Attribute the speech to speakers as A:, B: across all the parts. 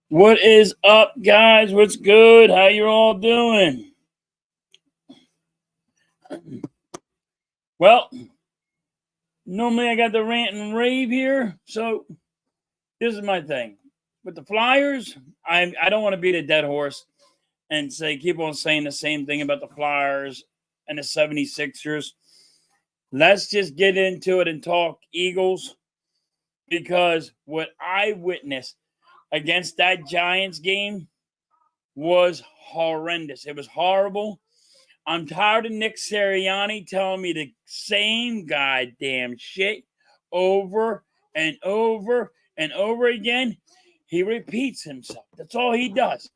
A: What is up, guys? What's good? How you all doing? Well, normally I got the rant and rave here, so this is my thing. With the Flyers, I don't want to beat a dead horse and say keep on saying the same thing about the Flyers and the 76ers. Let's just get into it and talk Eagles because what I witnessed against that Giants game was horrendous. It was horrible. I'm tired of Nick Sirianni telling me the same goddamn shit over and over and over again. He repeats himself. That's all he does.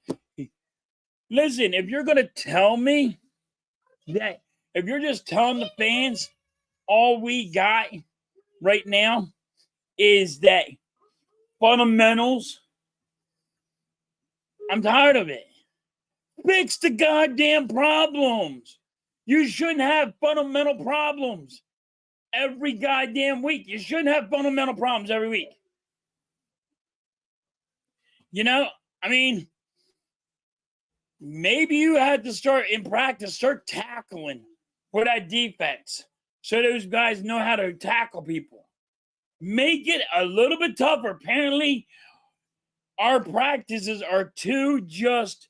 A: Listen, if you're going to tell me that, if you're just telling the fans all we got right now is that fundamentals, I'm tired of it. Fix the goddamn problems. You shouldn't have fundamental problems every goddamn week. You shouldn't have fundamental problems every week. You know, I mean, maybe you had to start in practice, start tackling for that defense so those guys know how to tackle people. Make it a little bit tougher. Apparently, our practices are too just,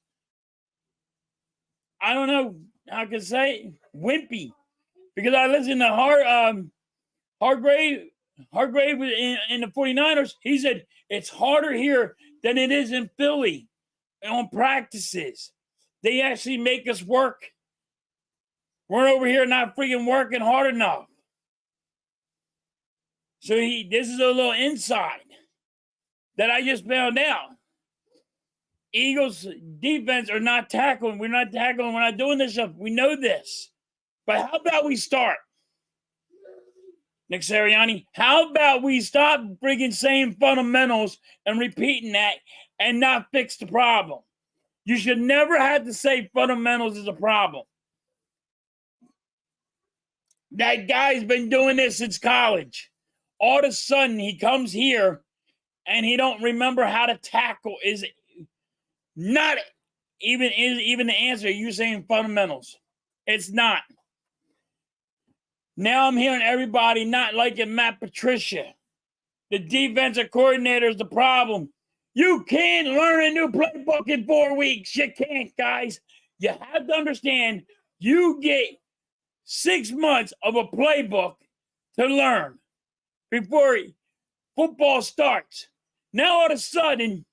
A: I don't know how I can say, wimpy. Because I listen to Hargrave in the 49ers, he said it's harder here than it is in Philly on practices. They actually make us work. We're over here not freaking working hard enough. So this is a little insight that I just found out. Eagles defense are not tackling. We're not tackling. We're not doing this stuff. We know this. But how about we start? Nick Sirianni, how about we stop freaking saying fundamentals and repeating that and not fix the problem? You should never have to say fundamentals is a problem. That guy's been doing this since college. All of a sudden, he comes here and he don't remember how to tackle. Is not even the answer. You're saying fundamentals. It's not. Now I'm hearing everybody not liking Matt Patricia. The defensive coordinator is the problem. You can't learn a new playbook in 4 weeks. You can't, guys. You have to understand you get 6 months of a playbook to learn before football starts. Now all of a sudden,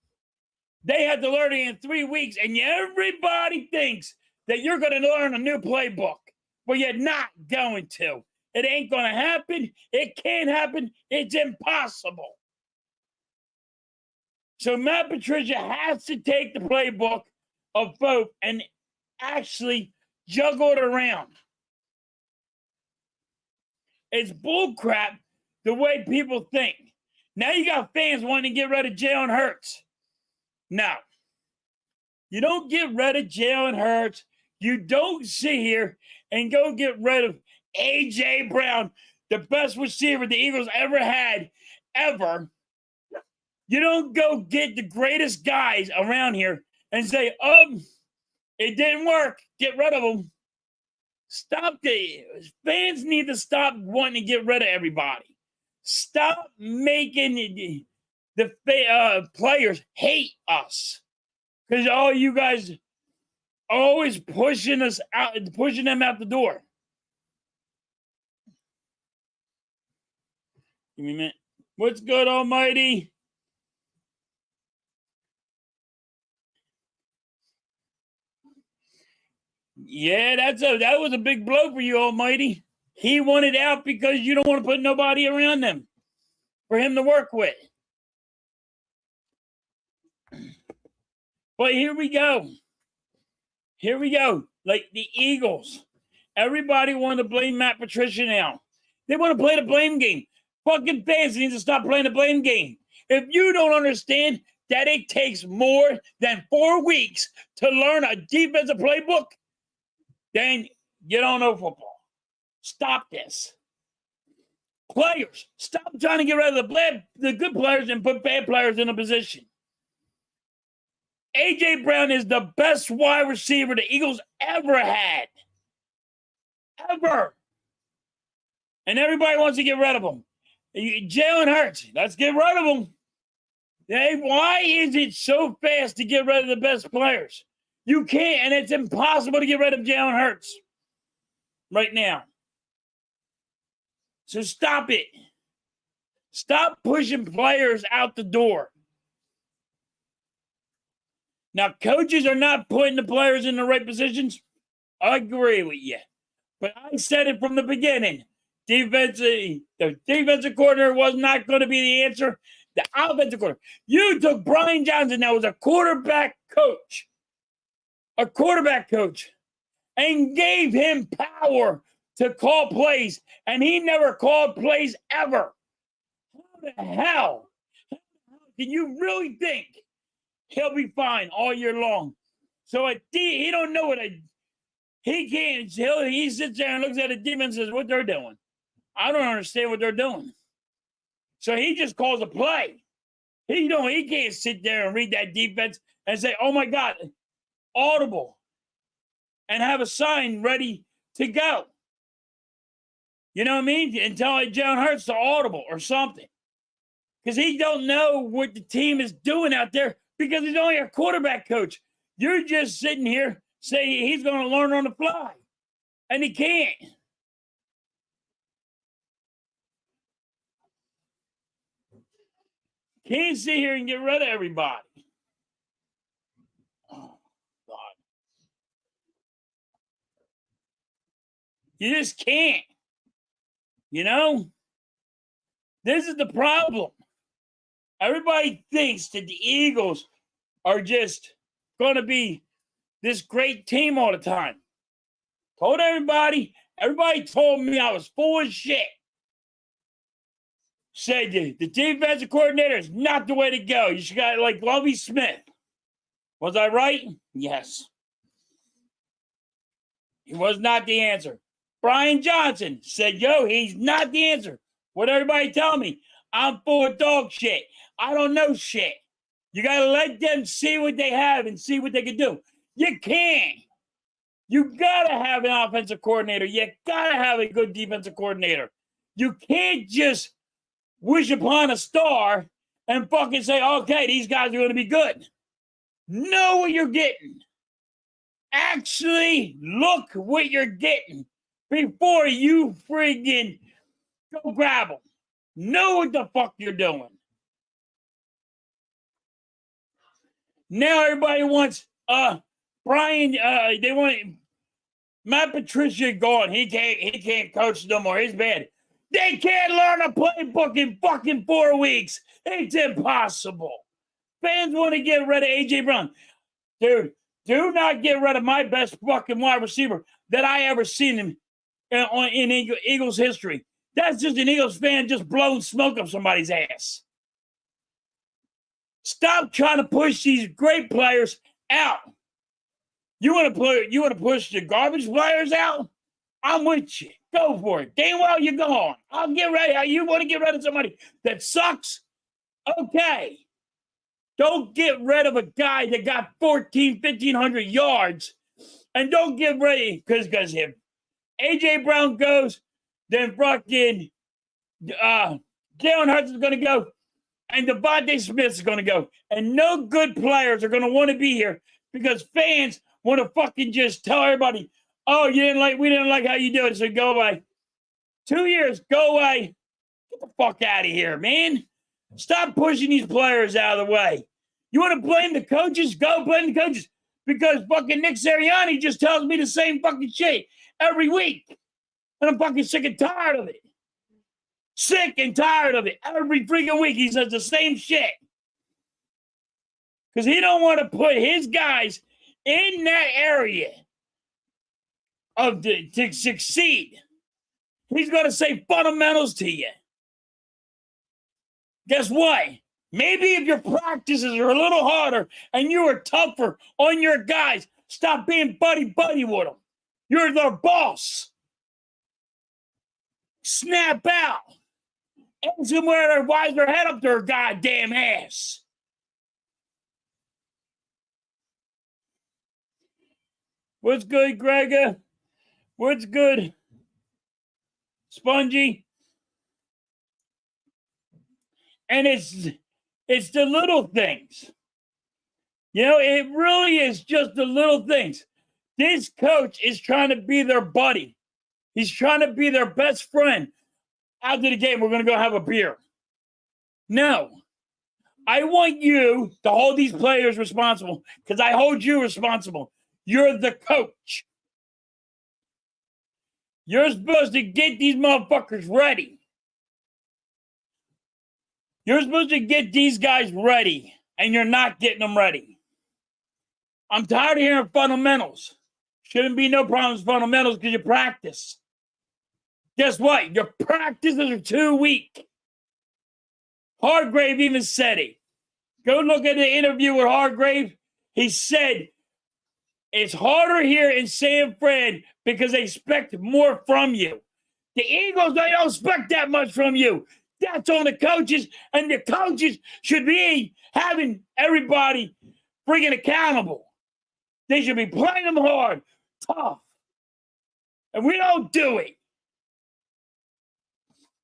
A: they have to learn it in 3 weeks, and everybody thinks that you're going to learn a new playbook. Well, you're not going to. It ain't going to happen. It can't happen. It's impossible. So Matt Patricia has to take the playbook of both and actually juggle it around. It's bullcrap the way people think. Now you got fans wanting to get rid of Jalen Hurts. No. You don't get rid of Jalen Hurts. You don't sit here and go get rid of A.J. Brown, the best receiver the Eagles ever had, ever. You don't go get the greatest guys around here and say, it didn't work. Get rid of them. Stop the fans need to stop wanting to get rid of everybody. Stop making the players hate us. Because all you guys are always pushing us out, pushing them out the door. Give me a minute. What's good, Almighty? Yeah, that was a big blow for you, Almighty. He wanted out because you don't want to put nobody around them for him to work with. But here we go. Here we go. Like the Eagles. Everybody wanted to blame Matt Patricia now. They want to play the blame game. Fucking fans need to stop playing the blame game. If you don't understand that it takes more than 4 weeks to learn a defensive playbook, then you don't know football. Stop this. Players, stop trying to get rid of the good players and put bad players in a position. A.J. Brown is the best wide receiver the Eagles ever had. Ever. And everybody wants to get rid of him. Jalen Hurts, let's get rid of him. Hey, why is it so fast to get rid of the best players? You can't, and it's impossible to get rid of Jalen Hurts right now. So stop it. Stop pushing players out the door. Now, coaches are not putting the players in the right positions. I agree with you. But I said it from the beginning. The defensive coordinator was not going to be the answer. The offensive coordinator. You took Brian Johnson, that was a quarterback coach, and gave him power to call plays, and he never called plays ever. How the hell can you really think he'll be fine all year long? So he don't know what he can't. He sits there and looks at the defense and says, what they're doing. I don't understand what they're doing. So he just calls a play. He can't sit there and read that defense and say, oh my God, audible, and have a sign ready to go. You know what I mean? And tell Jalen Hurts to audible or something. Because he don't know what the team is doing out there because he's only a quarterback coach. You're just sitting here saying he's going to learn on the fly. And he can't. Can't sit here and get rid of everybody. Oh, God. You just can't. You know? This is the problem. Everybody thinks that the Eagles are just going to be this great team all the time. Told everybody told me I was full of shit. Said the defensive coordinator is not the way to go. You should got like Lovie Smith. Was I right? Yes. He was not the answer. Brian Johnson said, yo, he's not the answer. What everybody tell me? I'm full of dog shit. I don't know shit. You got to let them see what they have and see what they can do. You can't. You got to have an offensive coordinator. You got to have a good defensive coordinator. You can't just wish upon a star and fucking say, okay, these guys are going to be good. Know what you're getting. Actually look what you're getting before you friggin' go grab them. Know what the fuck you're doing. Now everybody wants Brian. They want Matt Patricia gone. He can't coach no more. He's bad. They can't learn a playbook in fucking 4 weeks. It's impossible. Fans want to get rid of A.J. Brown. Dude, do not get rid of my best fucking wide receiver that I ever seen him in Eagles history. That's just an Eagles fan just blowing smoke up somebody's ass. Stop trying to push these great players out. You want to push the garbage players out? I'm with you. Go for it. Damn well you go on. I'll get ready. You want to get rid of somebody that sucks? Okay. Don't get rid of a guy that got 1,500 yards. And don't get ready, because if A.J. Brown goes, then fucking Jalen Hurts is going to go, and Devontae Smith is going to go. And no good players are going to want to be here because fans want to fucking just tell everybody, oh, we didn't like how you do it, so go away. 2 years, go away. Get the fuck out of here, man. Stop pushing these players out of the way. You want to blame the coaches? Go blame the coaches. Because fucking Nick Sirianni just tells me the same fucking shit every week. And I'm fucking sick and tired of it. Sick and tired of it. Every freaking week he says the same shit. Because he don't want to put his guys in that area to succeed. He's going to say fundamentals to you. Guess what? Maybe if your practices are a little harder and you are tougher on your guys, stop being buddy-buddy with them. You're their boss. Snap out. And somewhere wise their head up their goddamn ass. What's good, Grega? What's good, Spongy? And it's the little things. You know, it really is just the little things. This coach is trying to be their buddy. He's trying to be their best friend. After the game, we're going to go have a beer. No. I want you to hold these players responsible because I hold you responsible. You're the coach. You're supposed to get these motherfuckers ready. You're supposed to get these guys ready, and you're not getting them ready. I'm tired of hearing fundamentals. Shouldn't be no problems with fundamentals because you practice. Guess what? Your practices are too weak. Hargrave even said it. Go look at the interview with Hargrave. He said, it's harder here in San Fran because they expect more from you. The Eagles, they don't expect that much from you. That's on the coaches, and the coaches should be having everybody freaking accountable. They should be playing them hard, tough. And we don't do it.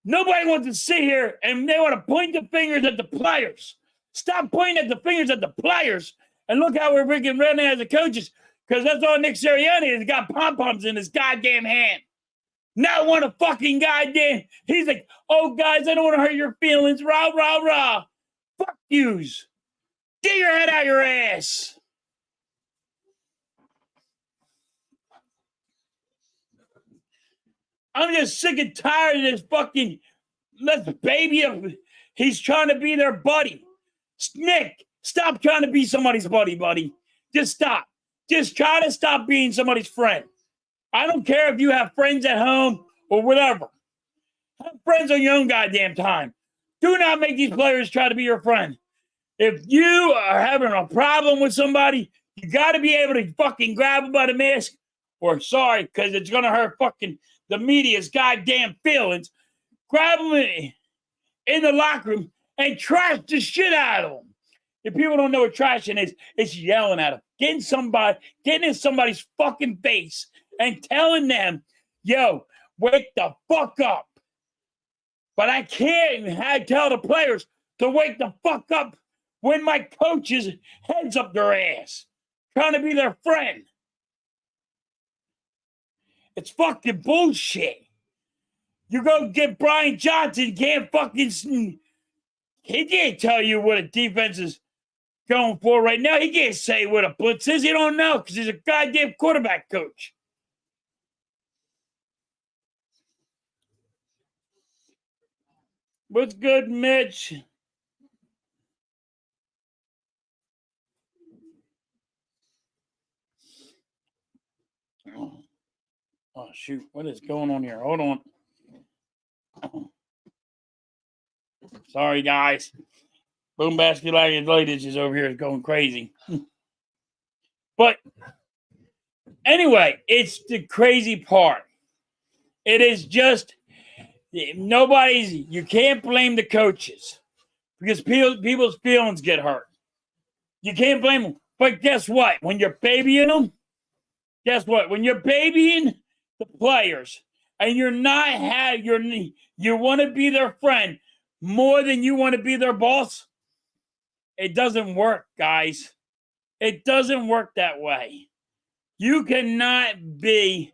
A: Nobody wants to sit here and they want to point the fingers at the players. Stop pointing at the fingers at the players and look how we're freaking running as the coaches, because that's all Nick Sirianni has got pom-poms in his goddamn hand. Not one of fucking goddamn. He's like, oh, guys, I don't want to hurt your feelings. Rah, rah, rah. Fuck yous. Get your head out your ass. I'm just sick and tired of this fucking let's baby up. He's trying to be their buddy. Nick, stop trying to be somebody's buddy. Just stop. Just try to stop being somebody's friend. I don't care if you have friends at home or whatever. Have friends on your own goddamn time. Do not make these players try to be your friend. If you are having a problem with somebody, you got to be able to fucking grab them by the mask. Or sorry, because it's going to hurt fucking the media's goddamn feelings. Grab them in the locker room and trash the shit out of them. If people don't know what trashing is, it's yelling at them. Getting in somebody's fucking face and telling them, yo, wake the fuck up. But I can't tell the players to wake the fuck up when my coach's heads up their ass, trying to be their friend. It's fucking bullshit. You go get Brian Johnson, can't fucking... He can't tell you what a defense is going for right now. He can't say what a blitz is. He don't know because he's a goddamn quarterback coach. What's good, Mitch? Oh, shoot. What is going on here? Hold on. Sorry, guys. Boom Basket Ladies is over here going crazy. But anyway, it's the crazy part. It is just you can't blame the coaches because people's feelings get hurt. You can't blame them. But guess what? When you're babying them, guess what? When you're babying the players and you want to be their friend more than you want to be their boss, it doesn't work, guys. It doesn't work that way. You can be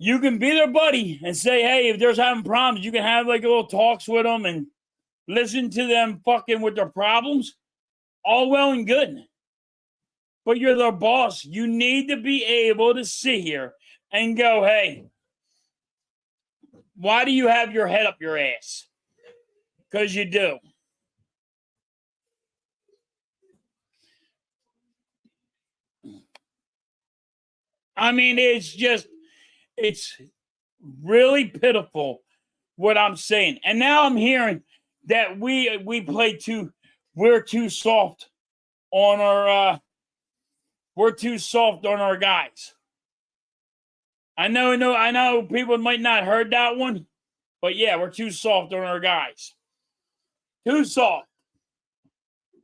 A: their buddy and say, hey, if they're having problems, you can have like a little talks with them and listen to them fucking with their problems. All well and good. But you're their boss. You need to be able to sit here and go, hey, why do you have your head up your ass? Because you do. I mean, it's really pitiful what I'm saying. And now I'm hearing that we're too soft on our guys. I know people might not heard that one, but yeah, we're too soft on our guys. Too soft.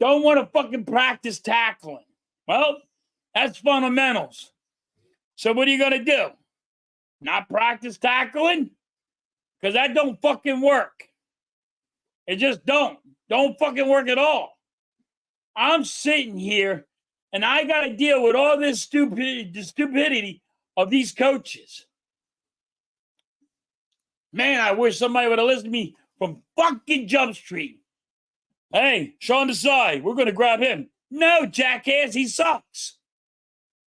A: Don't want to fucking practice tackling. Well, That's fundamentals. So what are you going to do? Not practice tackling? Because that don't fucking work. It just don't. Don't fucking work at all. I'm sitting here and I got to deal with all this stupidity of these coaches. Man, I wish somebody would have listened to me from fucking Jump Street. Hey, Sean Desai, we're going to grab him. No, jackass, he sucks.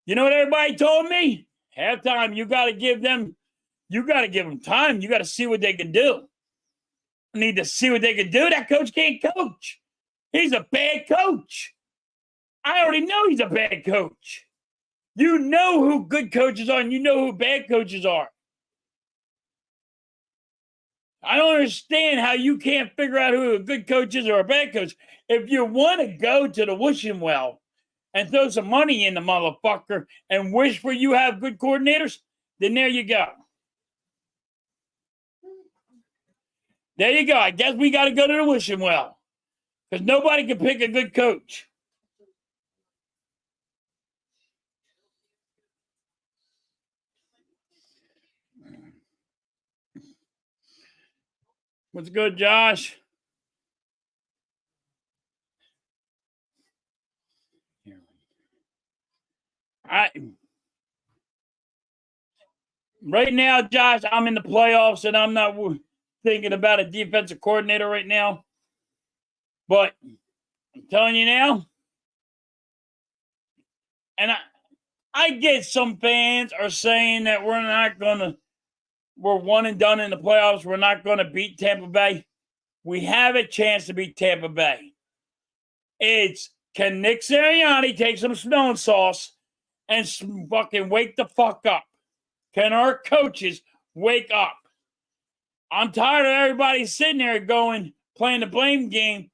A: You know what everybody told me? Halftime, you got to give them time. You got to see what they can do. I need to see what they can do. That coach can't coach. He's a bad coach. I already know he's a bad coach. You know who good coaches are and you know who bad coaches are. I don't understand how you can't figure out who a good coach is or a bad coach. If you want to go to the wishing well and throw some money in the motherfucker and wish for you have good coordinators, then there you go. There you go. I guess we got to go to the wishing well because nobody can pick a good coach. What's good, Josh? Right now, Josh, I'm in the playoffs and I'm not thinking about a defensive coordinator right now. But I'm telling you now, and I get some fans are saying that we're one and done in the playoffs. We're not going to beat Tampa Bay. We have a chance to beat Tampa Bay. Can Nick Sirianni take some smelling sauce and fucking wake the fuck up? Can our coaches wake up? I'm tired of everybody sitting there playing the blame game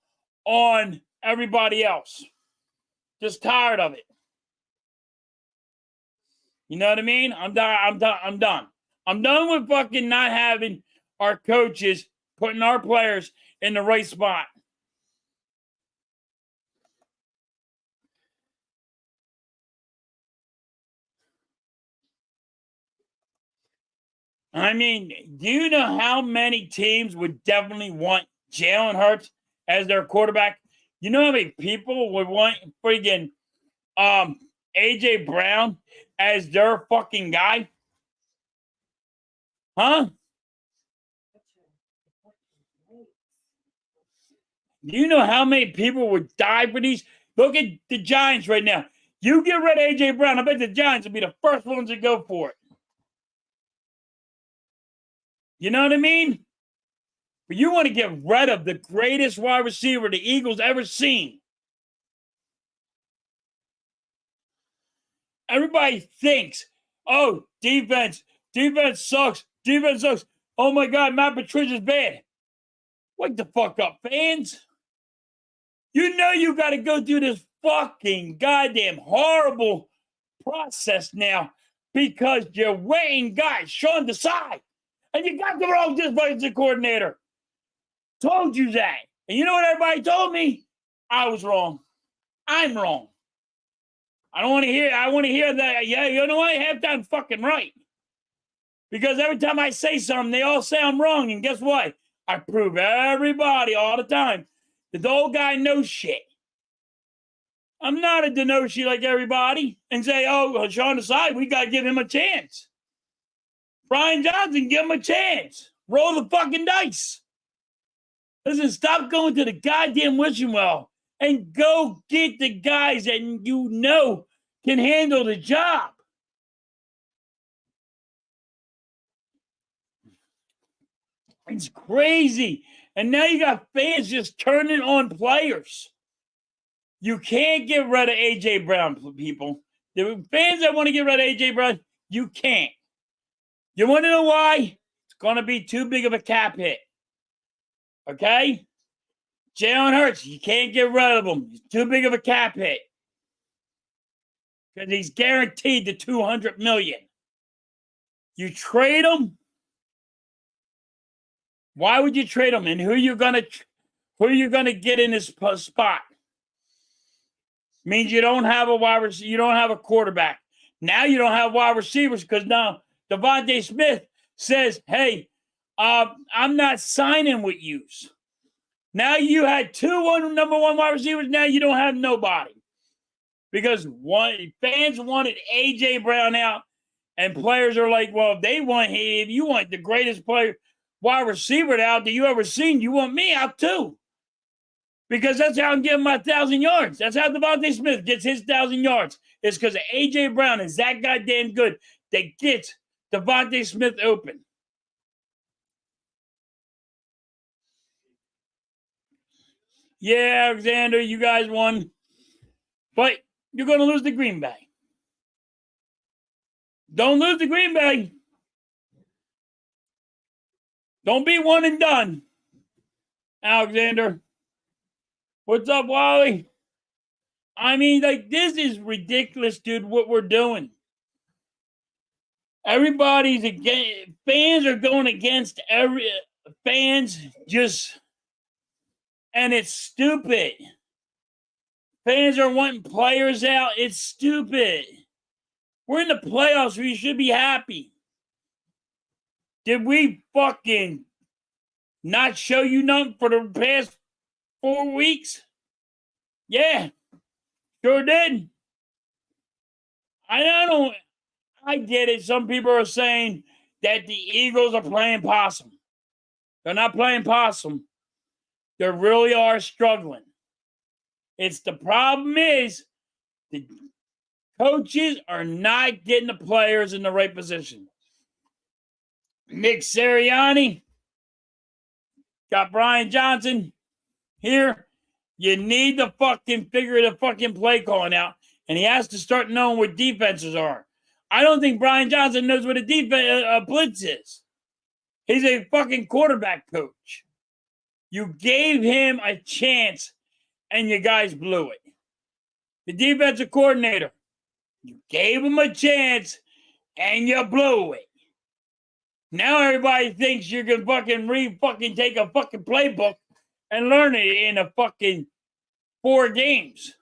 A: on everybody else. Just tired of it. You know what I mean? I'm done. I'm done with fucking not having our coaches putting our players in the right spot. I mean, do you know how many teams would definitely want Jalen Hurts as their quarterback? You know how many people would want freaking AJ Brown as their fucking guy? Huh? Do you know how many people would die for these? Look at the Giants right now. You get rid of AJ Brown, I bet the Giants will be the first ones to go for it. You know what I mean? But you want to get rid of the greatest wide receiver the Eagles ever seen. Everybody thinks, oh, defense sucks. Defense sucks. Oh my God, Matt Patricia's bad. Wake the fuck up, fans. You know you got to go through this fucking goddamn horrible process now because you're weighing guys, Sean Desai. And you got the wrong defensive coordinator. Told you that. And you know what everybody told me? I was wrong. I'm wrong. I want to hear that. Yeah, you know what? Halftime's fucking right. Because every time I say something, they all say I'm wrong. And guess what? I prove everybody all the time that the old guy knows shit. I'm not a Denoshi like everybody and say, oh, Sean Desai, we got to give him a chance. Brian Johnson, give him a chance. Roll the fucking dice. Listen, stop going to the goddamn wishing well and go get the guys that you know can handle the job. It's crazy. And now you got fans just turning on players. You can't get rid of A.J. Brown, people. The fans that want to get rid of A.J. Brown, you can't. You want to know why? It's going to be too big of a cap hit. Okay? Jalen Hurts, you can't get rid of him. He's too big of a cap hit. Because he's guaranteed the $200 million. You trade him? Why would you trade him? And who are you gonna get in this spot? Means you don't have a wide receiver, you don't have a quarterback. Now you don't have wide receivers because now Devontae Smith says, hey, I'm not signing with you. Now you had number one wide receivers. Now you don't have nobody. Because fans wanted A.J. Brown out, and players are like, well, if you want the greatest player, wide receiver out that you ever seen, you want me out too. Because that's how I'm getting my 1,000 yards. That's how Devontae Smith gets his 1,000 yards. It's because A.J. Brown is that goddamn good that gets Devontae Smith open. Yeah, Alexander, you guys won. But you're going to lose to Green Bay. Don't lose to Green Bay. Don't be one and done. Alexander. What's up, Wally? I mean, like, this is ridiculous, dude, what we're doing. Everybody's against, fans are going against fans just, and it's stupid. Fans are wanting players out. It's stupid. We're in the playoffs. We should be happy. Did we fucking not show you nothing for the past 4 weeks? Yeah, sure did. I get it. Some people are saying that the Eagles are playing possum. They're not playing possum. They really are struggling. The problem is the coaches are not getting the players in the right position. Nick Sirianni got Brian Johnson here. You need to fucking figure the fucking play calling out, and he has to start knowing what defenses are. I don't think Brian Johnson knows what a blitz is. He's a fucking quarterback coach. You gave him a chance, and you guys blew it. The defensive coordinator, you gave him a chance, and you blew it. Now everybody thinks you can fucking take a fucking playbook and learn it in a fucking 4 games.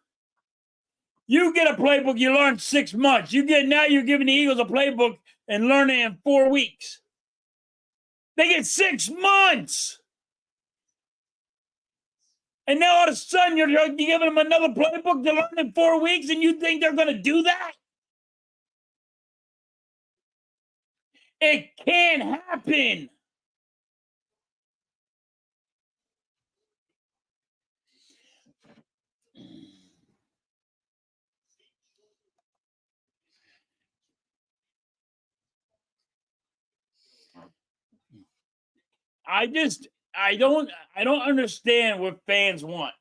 A: You get a playbook, you learn 6 months. Now you're giving the Eagles a playbook and learn it in 4 weeks. They get 6 months. And now all of a sudden you're giving them another playbook to learn in 4 weeks, and you think they're going to do that? It can't happen. I don't understand what fans want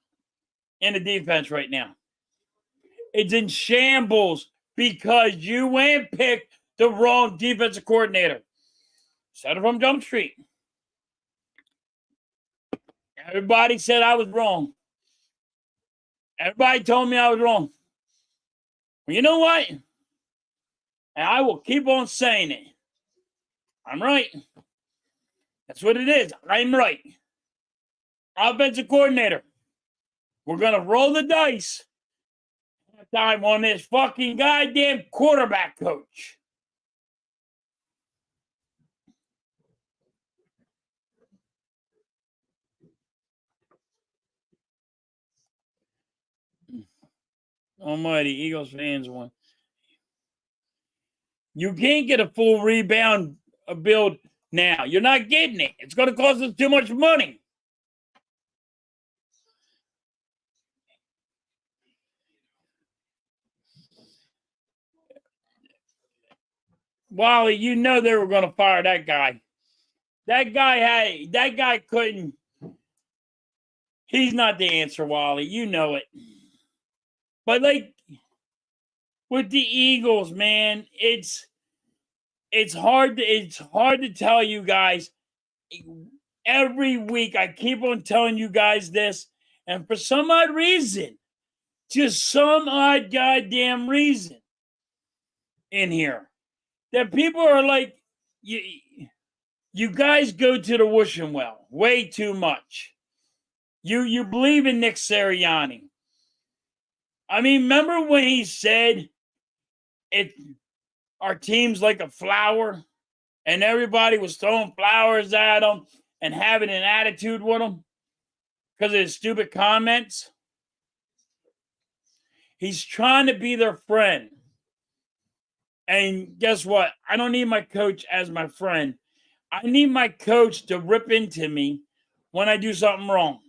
A: in the defense right now. It's in shambles because you went and picked the wrong defensive coordinator. Said it from Jump Street. Everybody said I was wrong. Everybody told me I was wrong. Well, you know what? And I will keep on saying it. I'm right. That's what it is. I'm right. Offensive coordinator. We're going to roll the dice time on this fucking goddamn quarterback coach. Almighty, Eagles fans won. You can't get a full rebound build now. You're not getting it. It's going to cost us too much money. Wally, you know they were going to fire that guy. That guy couldn't. He's not the answer, Wally. You know it. But like with the Eagles, man, it's hard to tell you guys. Every week I keep on telling you guys this, and for some odd reason, just some odd goddamn reason in here, that people are like, you guys go to the wishing well way too much. You believe in Nick Sirianni. I mean, remember when he said our team's like a flower, and everybody was throwing flowers at him and having an attitude with him because of his stupid comments? He's trying to be their friend. And guess what? I don't need my coach as my friend. I need my coach to rip into me when I do something wrong.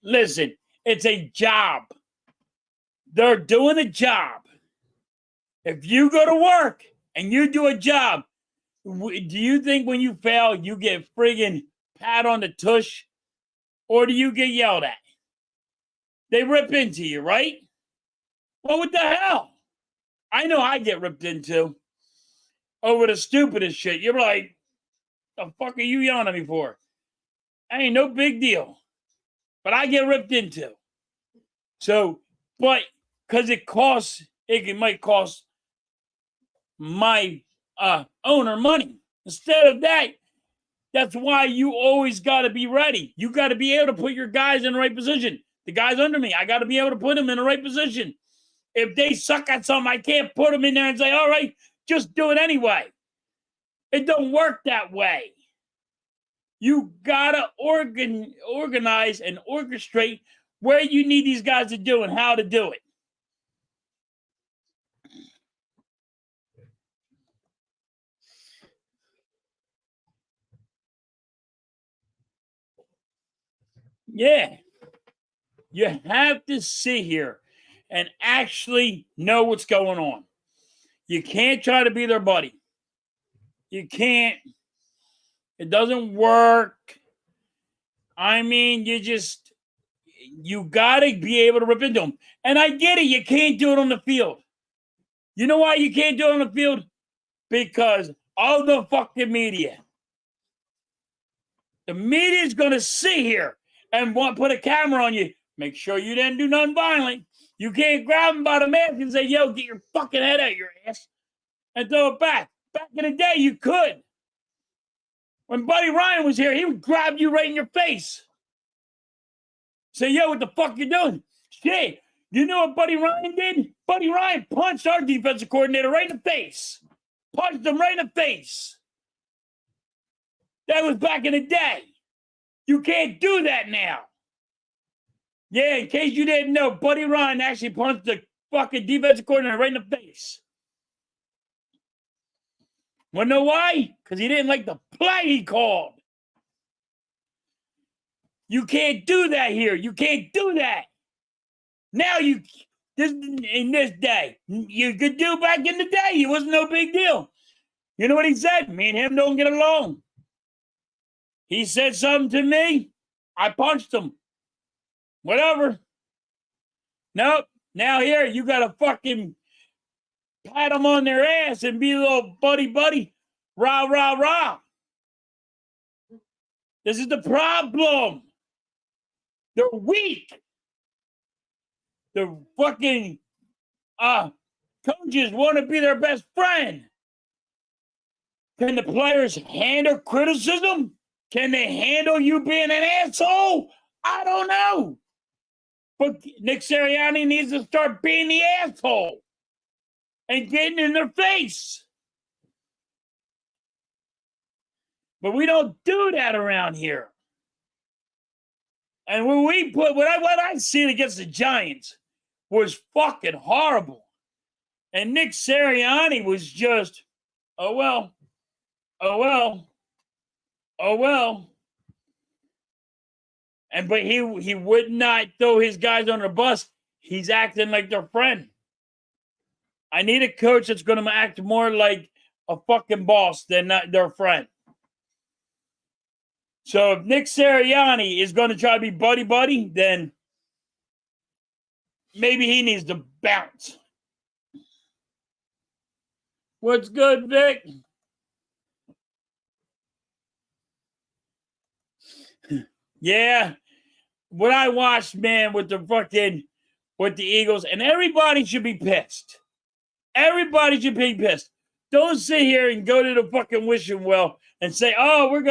A: Listen, it's a job. They're doing a job. If you go to work and you do a job, do you think when you fail, you get friggin' pat on the tush? Or do you get yelled at? They rip into you, right? Well, what the hell? I know I get ripped into over the stupidest shit. You're like, the fuck are you yelling at me for? Ain't no big deal. But I get ripped into. So, but because it might cost my owner money. Instead of that, that's why you always got to be ready. You got to be able to put your guys in the right position. The guys under me, I got to be able to put them in the right position. If they suck at something, I can't put them in there and say, all right, just do it anyway. It don't work that way. You got to organize and orchestrate where you need these guys to do and how to do it. Yeah. You have to sit here and actually know what's going on. You can't try to be their buddy. You can't. It doesn't work. I mean, you got to be able to rip into them. And I get it. You can't do it on the field. You know why you can't do it on the field? Because of the fucking media. The media is going to sit here and put a camera on you. Make sure you didn't do nothing violent. You can't grab them by the mask and say, yo, get your fucking head out of your ass and throw it back. Back in the day, you could. When Buddy Ryan was here, he would grab you right in your face. Say, yo, what the fuck you doing? Shit, you know what Buddy Ryan did? Buddy Ryan punched our defensive coordinator right in the face. Punched him right in the face. That was back in the day. You can't do that now. Yeah, in case you didn't know, Buddy Ryan actually punched the fucking defensive coordinator right in the face. Wanna know why? Because he didn't like the play he called. You can't do that here. You can't do that. Now in this day, you could do back in the day. It was no big deal. You know what he said? Me and him don't get along. He said something to me. I punched him. Whatever. Nope. Now here, you got to fucking pat them on their ass and be a little buddy. Rah, rah, rah. This is the problem. They're weak. The fucking coaches want to be their best friend. Can the players handle criticism? Can they handle you being an asshole? I don't know. But Nick Sirianni needs to start being the asshole and getting in their face. But we don't do that around here. And when we put what I seen against the Giants was fucking horrible. And Nick Sirianni was just, oh well. But he would not throw his guys on the bus. He's acting like their friend. I need a coach that's going to act more like a fucking boss than not their friend. So if Nick Sirianni is going to try to be buddy, then maybe he needs to bounce. What's good, Vic? Yeah. What I watched, man, with the Eagles, and everybody should be pissed. Everybody should be pissed. Don't sit here and go to the fucking wishing well and say, oh,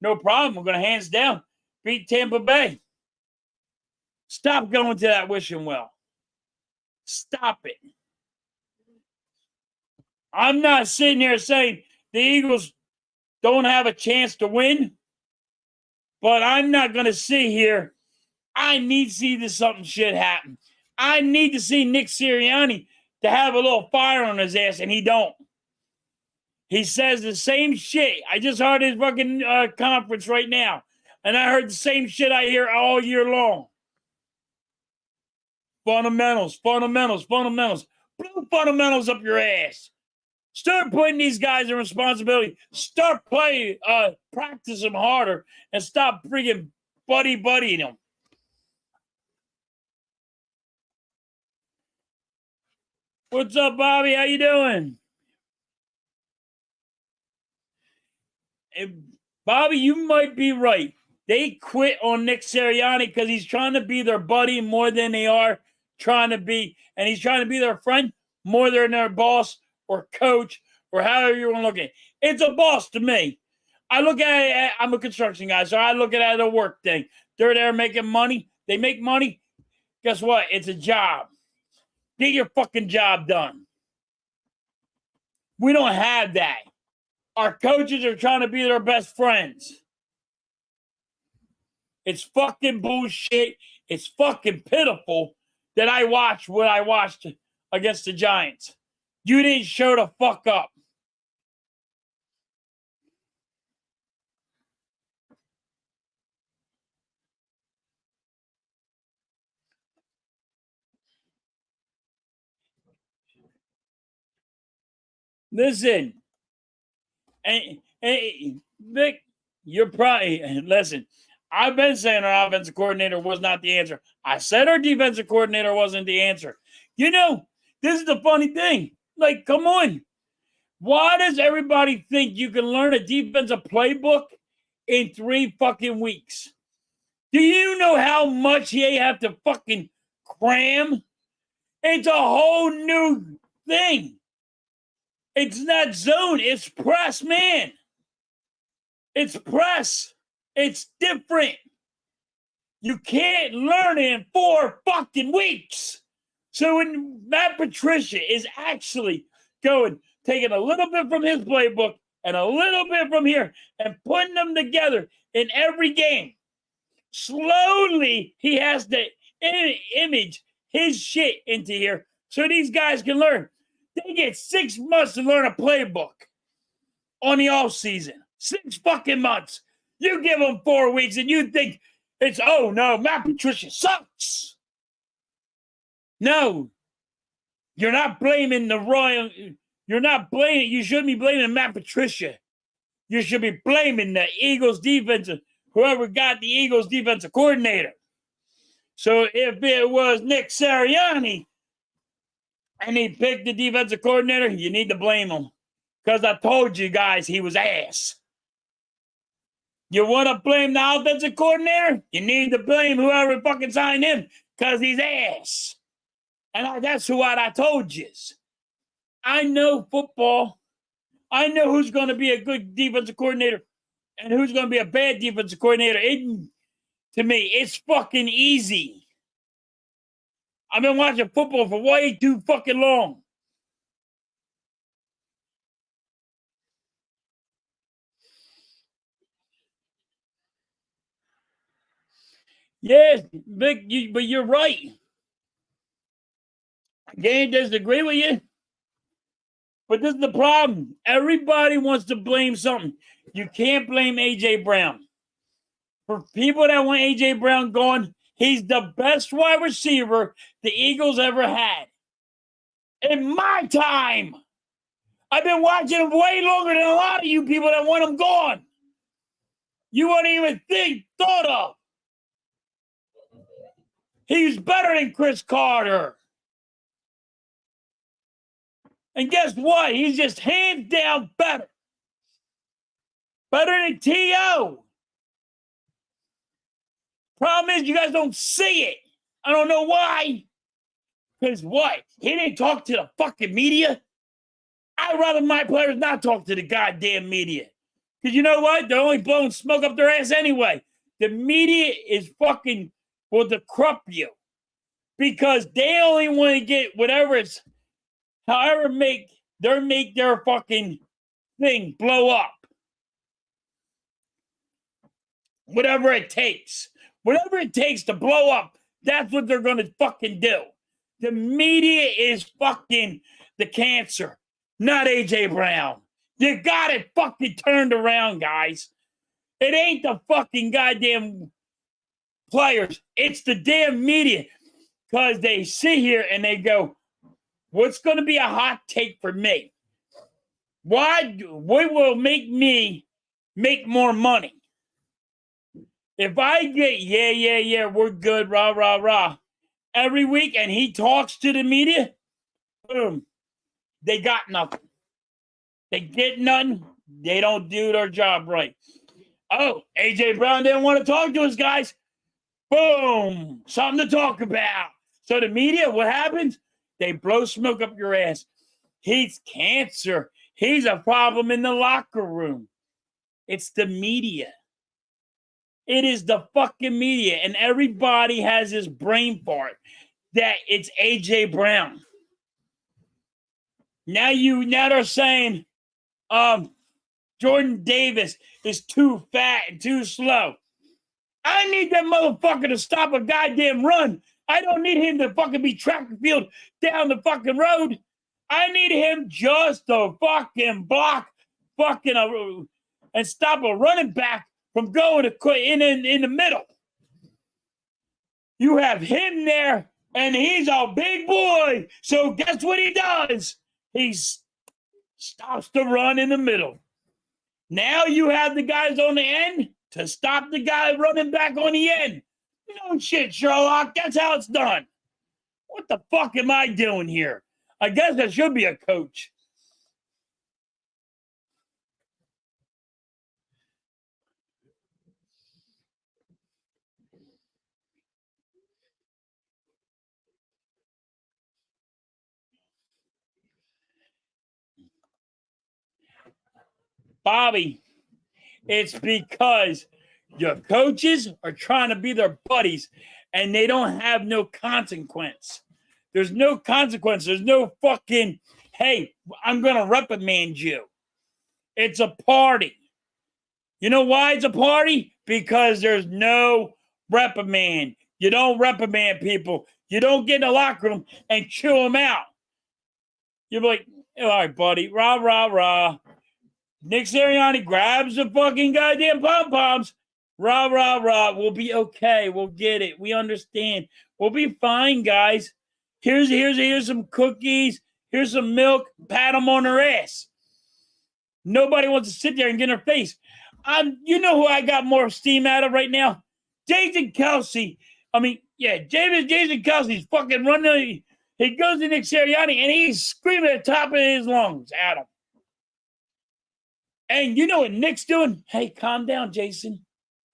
A: no problem. We're going to hands down beat Tampa Bay. Stop going to that wishing well. Stop it. I'm not sitting here saying the Eagles don't have a chance to win, but I'm not going to sit here. I need to see this something shit happen. I need to see Nick Sirianni to have a little fire on his ass, and he don't. He says the same shit. I just heard his fucking conference right now, and I heard the same shit I hear all year long. Fundamentals. Blow fundamentals up your ass. Start putting these guys in responsibility. Start playing, practice them harder, and stop freaking buddying them. What's up, Bobby? How you doing? Hey, Bobby, you might be right. They quit on Nick Sirianni because he's trying to be their buddy more than they are trying to be, and he's trying to be their friend more than their boss or coach or however you want to look at it. It's a boss to me. I look at it, I'm a construction guy, so I look at it as a work thing. They're there making money. They make money. Guess what? It's a job. Get your fucking job done. We don't have that. Our coaches are trying to be their best friends. It's fucking bullshit. It's fucking pitiful that I watched what I watched against the Giants. You didn't show the fuck up. Listen, hey, Vic, you're probably, listen, I've been saying our offensive coordinator was not the answer. I said our defensive coordinator wasn't the answer. You know, this is the funny thing. Like, come on. Why does everybody think you can learn a defensive playbook in 3 fucking weeks? Do you know how much they have to fucking cram? It's a whole new thing. It's not zone. It's press, man. It's press. It's different. You can't learn it in 4 fucking weeks. So when Matt Patricia is actually taking a little bit from his playbook and a little bit from here and putting them together in every game, slowly he has to image his shit into here so these guys can learn. They get 6 months to learn a playbook on the off season. 6 fucking months. You give them 4 weeks and you think it's, oh no, Matt Patricia sucks. No. You're not blaming you shouldn't be blaming Matt Patricia. You should be blaming the Eagles defensive, whoever got the Eagles defensive coordinator. So if it was Nick Sirianni, and he picked the defensive coordinator, you need to blame him. Because I told you guys he was ass. You want to blame the offensive coordinator? You need to blame whoever fucking signed him because he's ass. And that's what I told you. I know football. I know who's going to be a good defensive coordinator and who's going to be a bad defensive coordinator. To me, it's fucking easy. I've been watching football for way too fucking long. Yes, Vic, but you're right. I can't disagree with you. But this is the problem. Everybody wants to blame something. You can't blame A.J. Brown. For people that want A.J. Brown gone, he's the best wide receiver the Eagles ever had. In my time, I've been watching him way longer than a lot of you people that want him gone. You wouldn't even thought of. He's better than Chris Carter. And guess what? He's just hands down better. Better than T.O. Problem is, you guys don't see it. I don't know why. Because what? He didn't talk to the fucking media? I'd rather my players not talk to the goddamn media. Because you know what? They're only blowing smoke up their ass anyway. The media is fucking will decrupt you because they only want to get whatever it's, however make their fucking thing blow up. Whatever it takes to blow up, that's what they're going to fucking do. The media is fucking the cancer, not AJ Brown. You got it fucking turned around, guys. It ain't the fucking goddamn players. It's the damn media. Because they sit here and they go, what's going to be a hot take for me? What will make me make more money? If I get, yeah, we're good, rah, rah, rah, every week, and he talks to the media, boom, they got nothing. They get nothing. They don't do their job right. Oh, AJ Brown didn't want to talk to us, guys. Boom, something to talk about. So the media, what happens? They blow smoke up your ass. He's cancer. He's a problem in the locker room. It's the media. It is the fucking media, and everybody has this brain fart that it's AJ Brown. Now they're saying Jordan Davis is too fat and too slow. I need that motherfucker to stop a goddamn run. I don't need him to fucking be track and field down the fucking road. I need him just to fucking block fucking and stop a running back from going to in the middle. You have him there, and he's a big boy. So guess what he does? He stops the run in the middle. Now you have the guys on the end to stop the guy running back on the end. No shit, Sherlock. That's how it's done. What the fuck am I doing here? I guess I should be a coach. Bobby, it's because your coaches are trying to be their buddies and they don't have no consequence. There's no consequence. There's no fucking, hey, I'm going to reprimand you. It's a party. You know why it's a party? Because there's no reprimand. You don't reprimand people. You don't get in the locker room and chew them out. You're like, all right, buddy, rah, rah, rah. Nick Sirianni grabs the fucking goddamn pom-poms. Rah, rah, rah. We'll be okay. We'll get it. We understand. We'll be fine, guys. Here's some cookies. Here's some milk. Pat them on their ass. Nobody wants to sit there and get in their face. You know who I got more steam out of right now? Jason Kelce. Jason Kelsey's fucking running. He goes to Nick Sirianni and he's screaming at the top of his lungs at him. And you know what Nick's doing? Hey, calm down, Jason.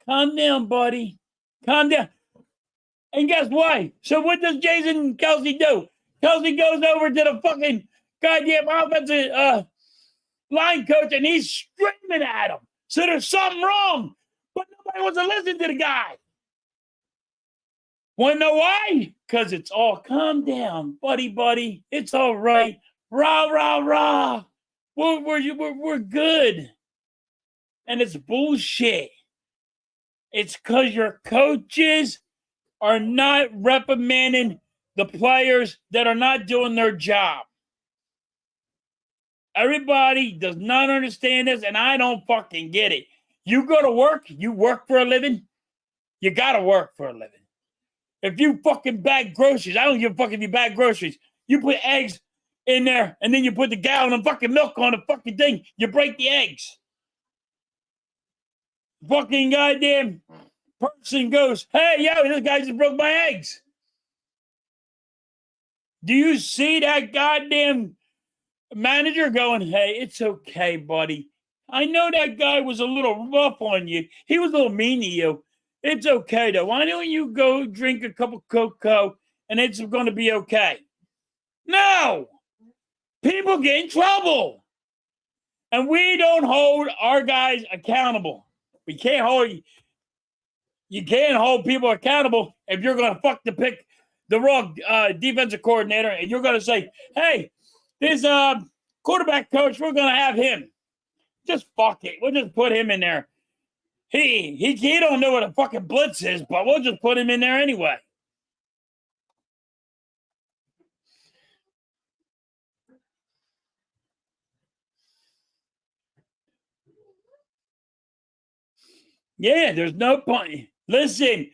A: Calm down, buddy. Calm down. And guess what? So what does Jason Kelce do? Kelce goes over to the fucking goddamn offensive line coach and he's screaming at him. So there's something wrong. But nobody wants to listen to the guy. Want to know why? Because it's all calm down, buddy. It's all right. Rah, rah, rah. We're good. And it's bullshit. It's because your coaches are not reprimanding the players that are not doing their job. Everybody does not understand this, and I don't fucking get it. You go to work, you work for a living, you gotta work for a living. If you fucking bag groceries, I don't give a fuck if you bag groceries. You put eggs in there, and then you put the gallon of fucking milk on the fucking thing. You break the eggs. Fucking goddamn person goes, hey, yo, this guy just broke my eggs. Do you see that goddamn manager going, hey, it's okay, buddy. I know that guy was a little rough on you. He was a little mean to you. It's okay, though. Why don't you go drink a cup of cocoa, and it's going to be okay? No! People get in trouble. And we don't hold our guys accountable. We can't hold you. you can't hold people accountable if you're going to fuck to pick the wrong defensive coordinator and you're going to say, hey, this quarterback coach, we're going to have him. Just fuck it. We'll just put him in there. He don't know what a fucking blitz is, but we'll just put him in there anyway. Yeah, there's no point. Listen,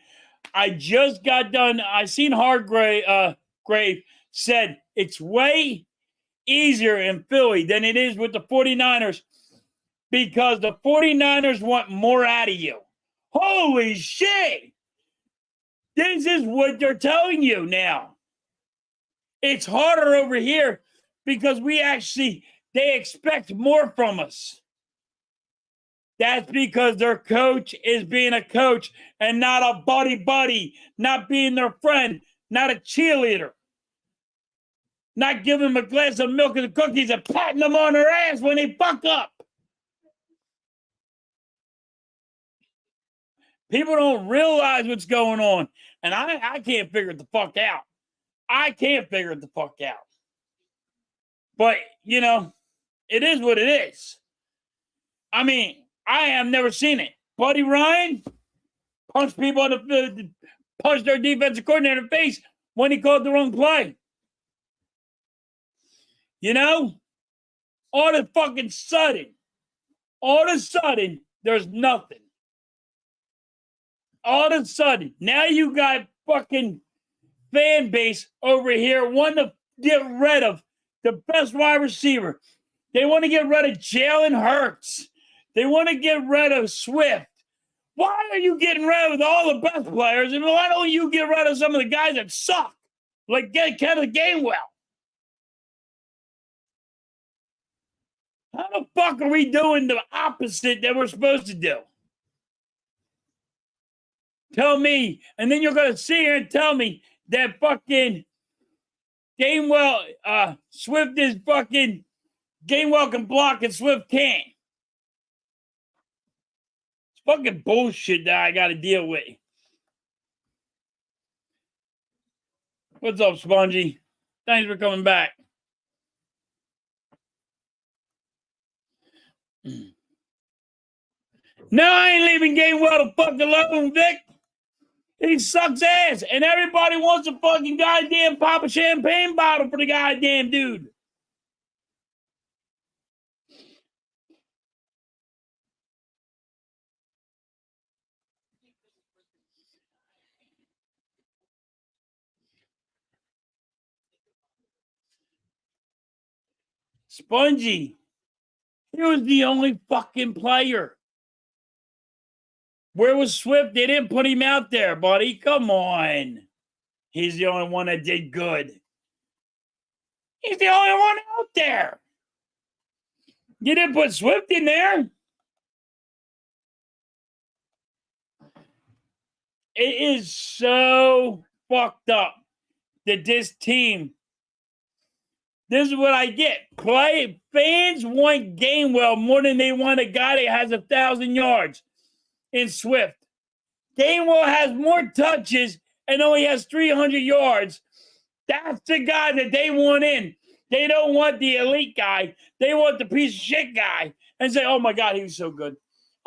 A: I just got done. I seen Grave said it's way easier in Philly than it is with the 49ers because the 49ers want more out of you. Holy shit. This is what they're telling you now. It's harder over here because they expect more from us. That's because their coach is being a coach and not a buddy, not being their friend, not a cheerleader, not giving them a glass of milk and cookies and patting them on their ass when they fuck up. People don't realize what's going on, and I can't figure it the fuck out. I can't figure it the fuck out. But, you know, it is what it is. I mean, I have never seen it. Buddy Ryan punched people punched their defensive coordinator in the face when he called the wrong play. You know? All of a sudden, there's nothing. All of a sudden, now you got fucking fan base over here wanting to get rid of the best wide receiver. They want to get rid of Jalen Hurts. They want to get rid of Swift. Why are you getting rid of all the best players? And why don't you get rid of some of the guys that suck? Like Kevin Gainwell. How the fuck are we doing the opposite that we're supposed to do? Tell me. And then you're going to sit here and tell me that fucking Gainwell, Swift is fucking, Gainwell can block and Swift can't. It's fucking bullshit that I got to deal with. What's up, Spongy? Thanks for coming back. No, I ain't leaving Gainwell the fuck alone, Vic. He sucks ass. And everybody wants a fucking goddamn pop a champagne bottle for the goddamn dude. Spongy. He was the only fucking player. Where was Swift? They didn't put him out there, buddy. Come on. He's the only one that did good. He's the only one out there. You didn't put Swift in there. It is so fucked up that this team, this is what I get. Fans want Gainwell more than they want a guy that has 1,000 yards in Swift. Gainwell has more touches and only has 300 yards. That's the guy that they want in. They don't want the elite guy. They want the piece of shit guy and say, oh my God, he was so good.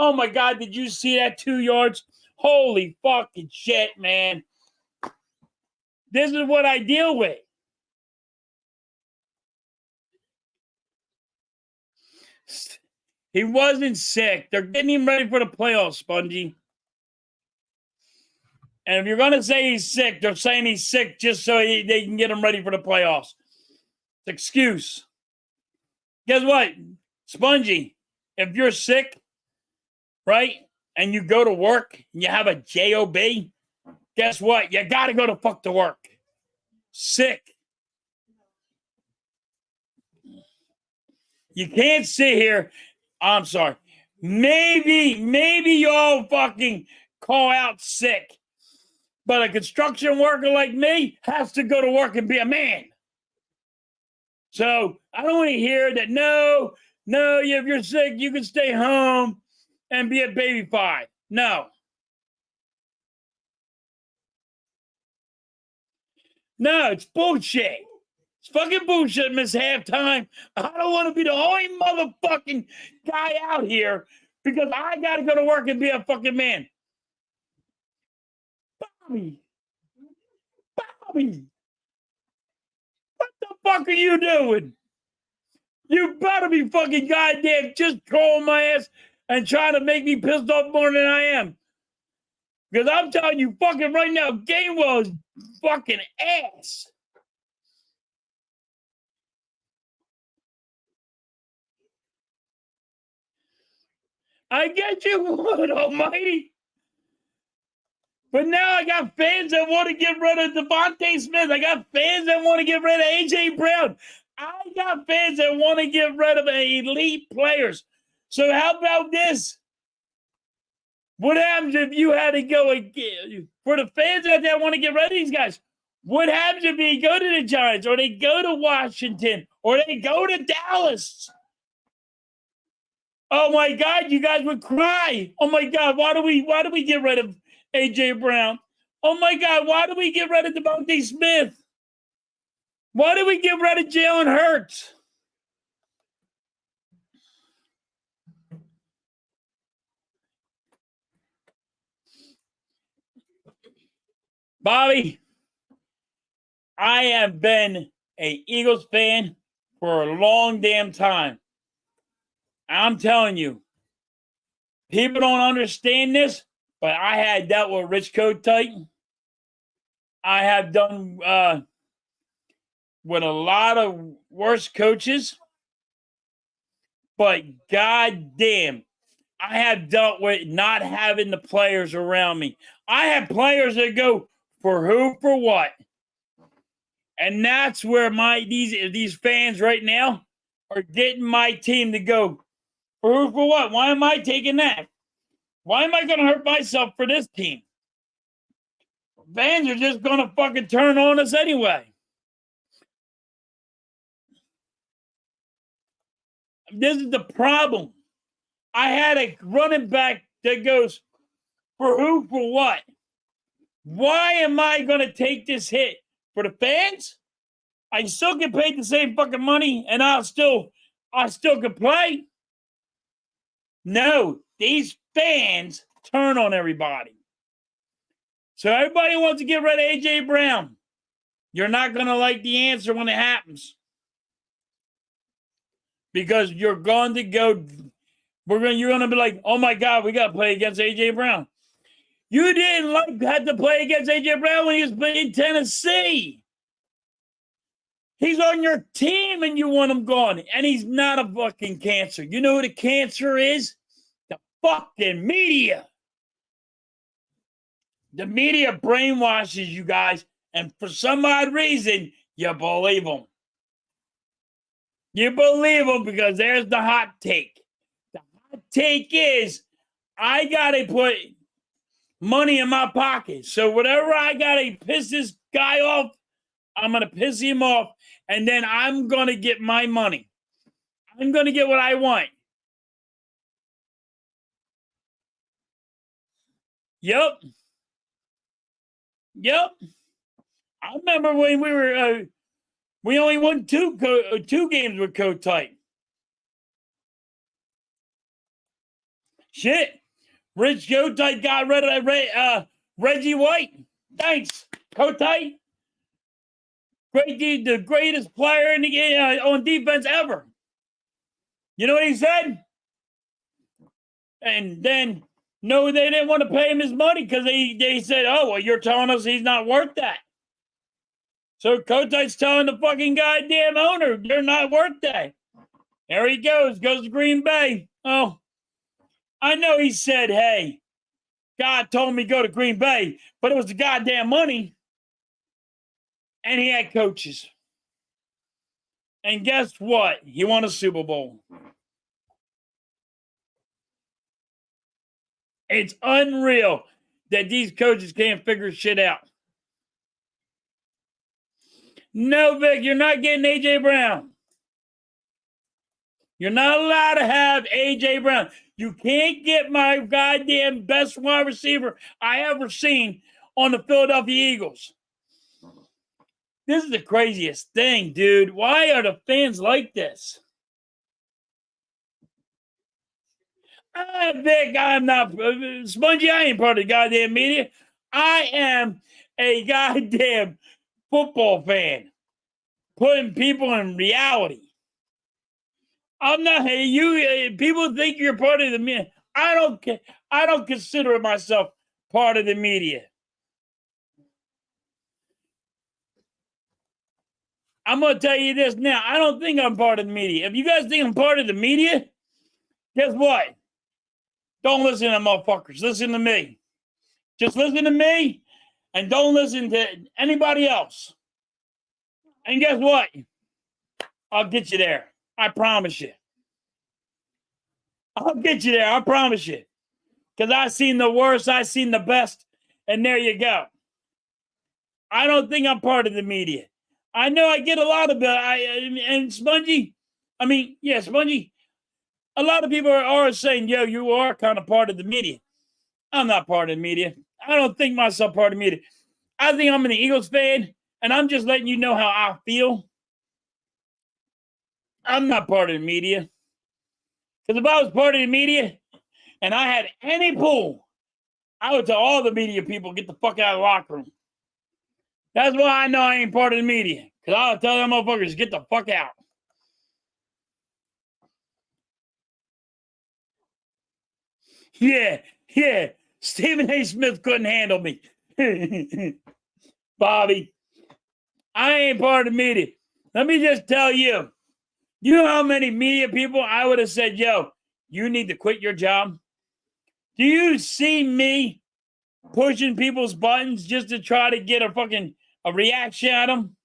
A: Oh my God, did you see that 2 yards? Holy fucking shit, man. This is what I deal with. He wasn't sick. They're getting him ready for the playoffs, Spongy. And if you're going to say he's sick, they're saying he's sick just so they can get him ready for the playoffs. It's an excuse. Guess what? Spongy, if you're sick, right, and you go to work and you have a job, guess what? You got to go to fuck to work. Sick. You can't sit here. I'm sorry. Maybe y'all fucking call out sick. But a construction worker like me has to go to work and be a man. So I don't want to hear that, no, if you're sick, you can stay home and be a baby five. No. No, it's bullshit. It's fucking bullshit, miss halftime. I don't want to be the only motherfucking guy out here because I got to go to work and be a fucking man. Bobby. What the fuck are you doing? You better be fucking goddamn just trolling my ass and trying to make me pissed off more than I am. Because I'm telling you fucking right now, Gainwell is fucking ass. I get you, Lord Almighty. But now I got fans that want to get rid of Devontae Smith. I got fans that want to get rid of A.J. Brown. I got fans that want to get rid of elite players. So how about this? What happens if you had to go again? For the fans out there that want to get rid of these guys, what happens if they go to the Giants or they go to Washington or they go to Dallas? Oh my God, you guys would cry. Oh my God, why do we get rid of A.J. Brown? Oh my God, why do we get rid of Devontae Smith? Why do we get rid of Jalen Hurts? Bobby, I have been an Eagles fan for a long damn time. I'm telling you, people don't understand this, but I had dealt with Rich Kotite. I have done with a lot of worse coaches, but goddamn, I have dealt with not having the players around me. I have players that go for who, for what, and that's where these fans right now are getting my team to go for who, for what. Why am I taking that? Why am I going to hurt myself for this team? Fans are just going to fucking turn on us anyway. This is the problem. I had a running back that goes for who, for what? Why am I going to take this hit? For the fans? I still get paid the same fucking money and I still can play. No, these fans turn on everybody. So everybody wants to get rid of A.J. Brown. You're not going to like the answer when it happens. Because you're going to go, you're going to be like, oh my God, we got to play against A.J. Brown. You didn't have to play against A.J. Brown when he was playing in Tennessee. He's on your team and you want him gone. And he's not a fucking cancer. You know who the cancer is? The fucking media. The media brainwashes you guys, and for some odd reason, you believe them. You believe them because there's the hot take. The hot take is, I got to put money in my pocket. So whatever I got to piss this guy off, I'm going to piss him off, and then I'm going to get my money. I'm going to get what I want. Yep. I remember when we only won two games with Kotite. Shit. Rich Kotite got rid of Reggie White. Thanks, Kotite. The greatest player on defense ever. You know what he said? And then, no, they didn't want to pay him his money because they said, oh, well, you're telling us he's not worth that. So Kotite's telling the fucking goddamn owner, they're not worth that. There he goes to Green Bay. Oh, I know he said, hey, God told me to go to Green Bay, but it was the goddamn money. And he had coaches. And guess what? He won a Super Bowl. It's unreal that these coaches can't figure shit out. No, Vic, you're not getting A.J. Brown. You're not allowed to have A.J. Brown. You can't get my goddamn best wide receiver I ever seen on the Philadelphia Eagles. This is the craziest thing, dude. Why are the fans like this? I think I'm not Spongy. I ain't part of the goddamn media. I am a goddamn football fan, putting people in reality. I'm not. You people think you're part of the media. I don't. I don't consider myself part of the media. I'm gonna tell you this now. I don't think I'm part of the media. If you guys think I'm part of the media, guess what? Don't listen to motherfuckers. Listen to me. Just listen to me and don't listen to anybody else. And guess what? I'll get you there. I promise you. I'll get you there. I promise you. Because I've seen the worst, I've seen the best, and there you go. I don't think I'm part of the media. I know I get a lot of it. And Spongy, Spongy, a lot of people are saying, yo, you are kind of part of the media. I'm not part of the media. I don't think myself part of the media. I think I'm an Eagles fan, and I'm just letting you know how I feel. I'm not part of the media. Because if I was part of the media and I had any pull, I would tell all the media people, get the fuck out of the locker room. That's why I know I ain't part of the media. Because I'll tell them motherfuckers, get the fuck out. Yeah. Stephen A. Smith couldn't handle me. Bobby, I ain't part of the media. Let me just tell you. You know how many media people I would have said, yo, you need to quit your job? Do you see me pushing people's buttons just to try to get a reaction at them?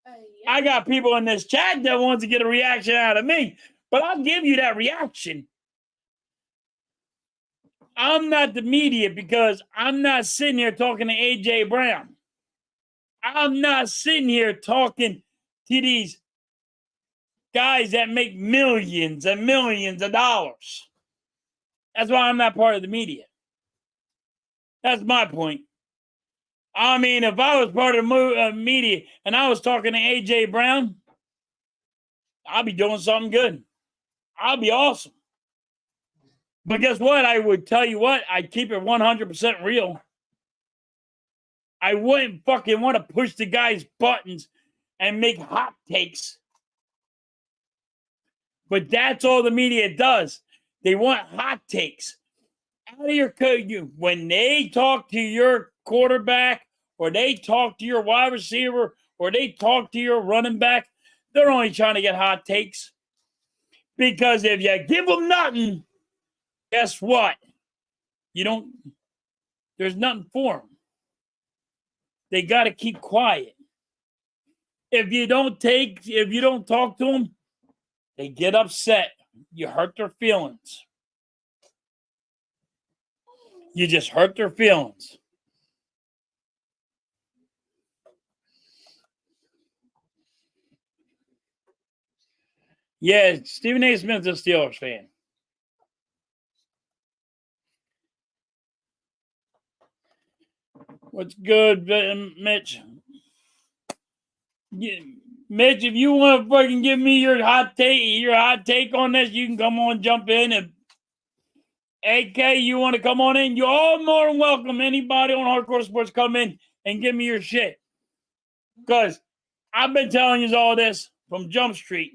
A: Yeah. I got people in this chat that want to get a reaction out of me, but I'll give you that reaction. I'm not the media because I'm not sitting here talking to AJ Brown. I'm not sitting here talking to these guys that make millions and millions of dollars. That's why I'm not part of the media. That's my point. I mean, if I was part of the media and I was talking to AJ Brown, I'll be doing something good. I'll be awesome. But guess what? I would tell you what, I'd keep it 100% real. I wouldn't fucking want to push the guy's buttons and make hot takes. But that's all the media does. They want hot takes. Out of your code, when they talk to your quarterback or they talk to your wide receiver or they talk to your running back, they're only trying to get hot takes. Because if you give them nothing, guess what? There's nothing for them. They got to keep quiet. If you don't talk to them, they get upset. You hurt their feelings. You just hurt their feelings. Yeah, Stephen A. Smith's a Steelers fan. What's good, Mitch? Yeah, Mitch, if you want to fucking give me your hot take on this, you can come on, jump in. If AK, you want to come on in, you're all more than welcome. Anybody on Hardcore Sports, come in and give me your shit. Because I've been telling you all this from Jump Street.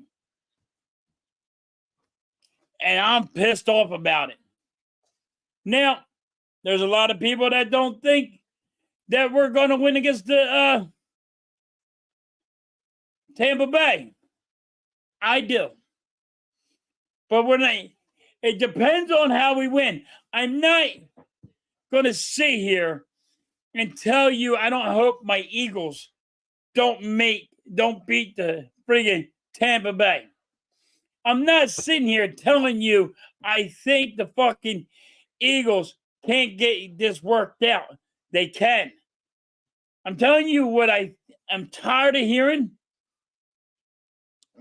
A: And I'm pissed off about it. Now, there's a lot of people that don't think that we're going to win against the Tampa Bay. I do. But it depends on how we win. I'm not going to sit here and tell you I don't hope my Eagles don't beat the friggin' Tampa Bay. I'm not sitting here telling you I think the fucking Eagles can't get this worked out. They can. I'm telling you what I'm tired of hearing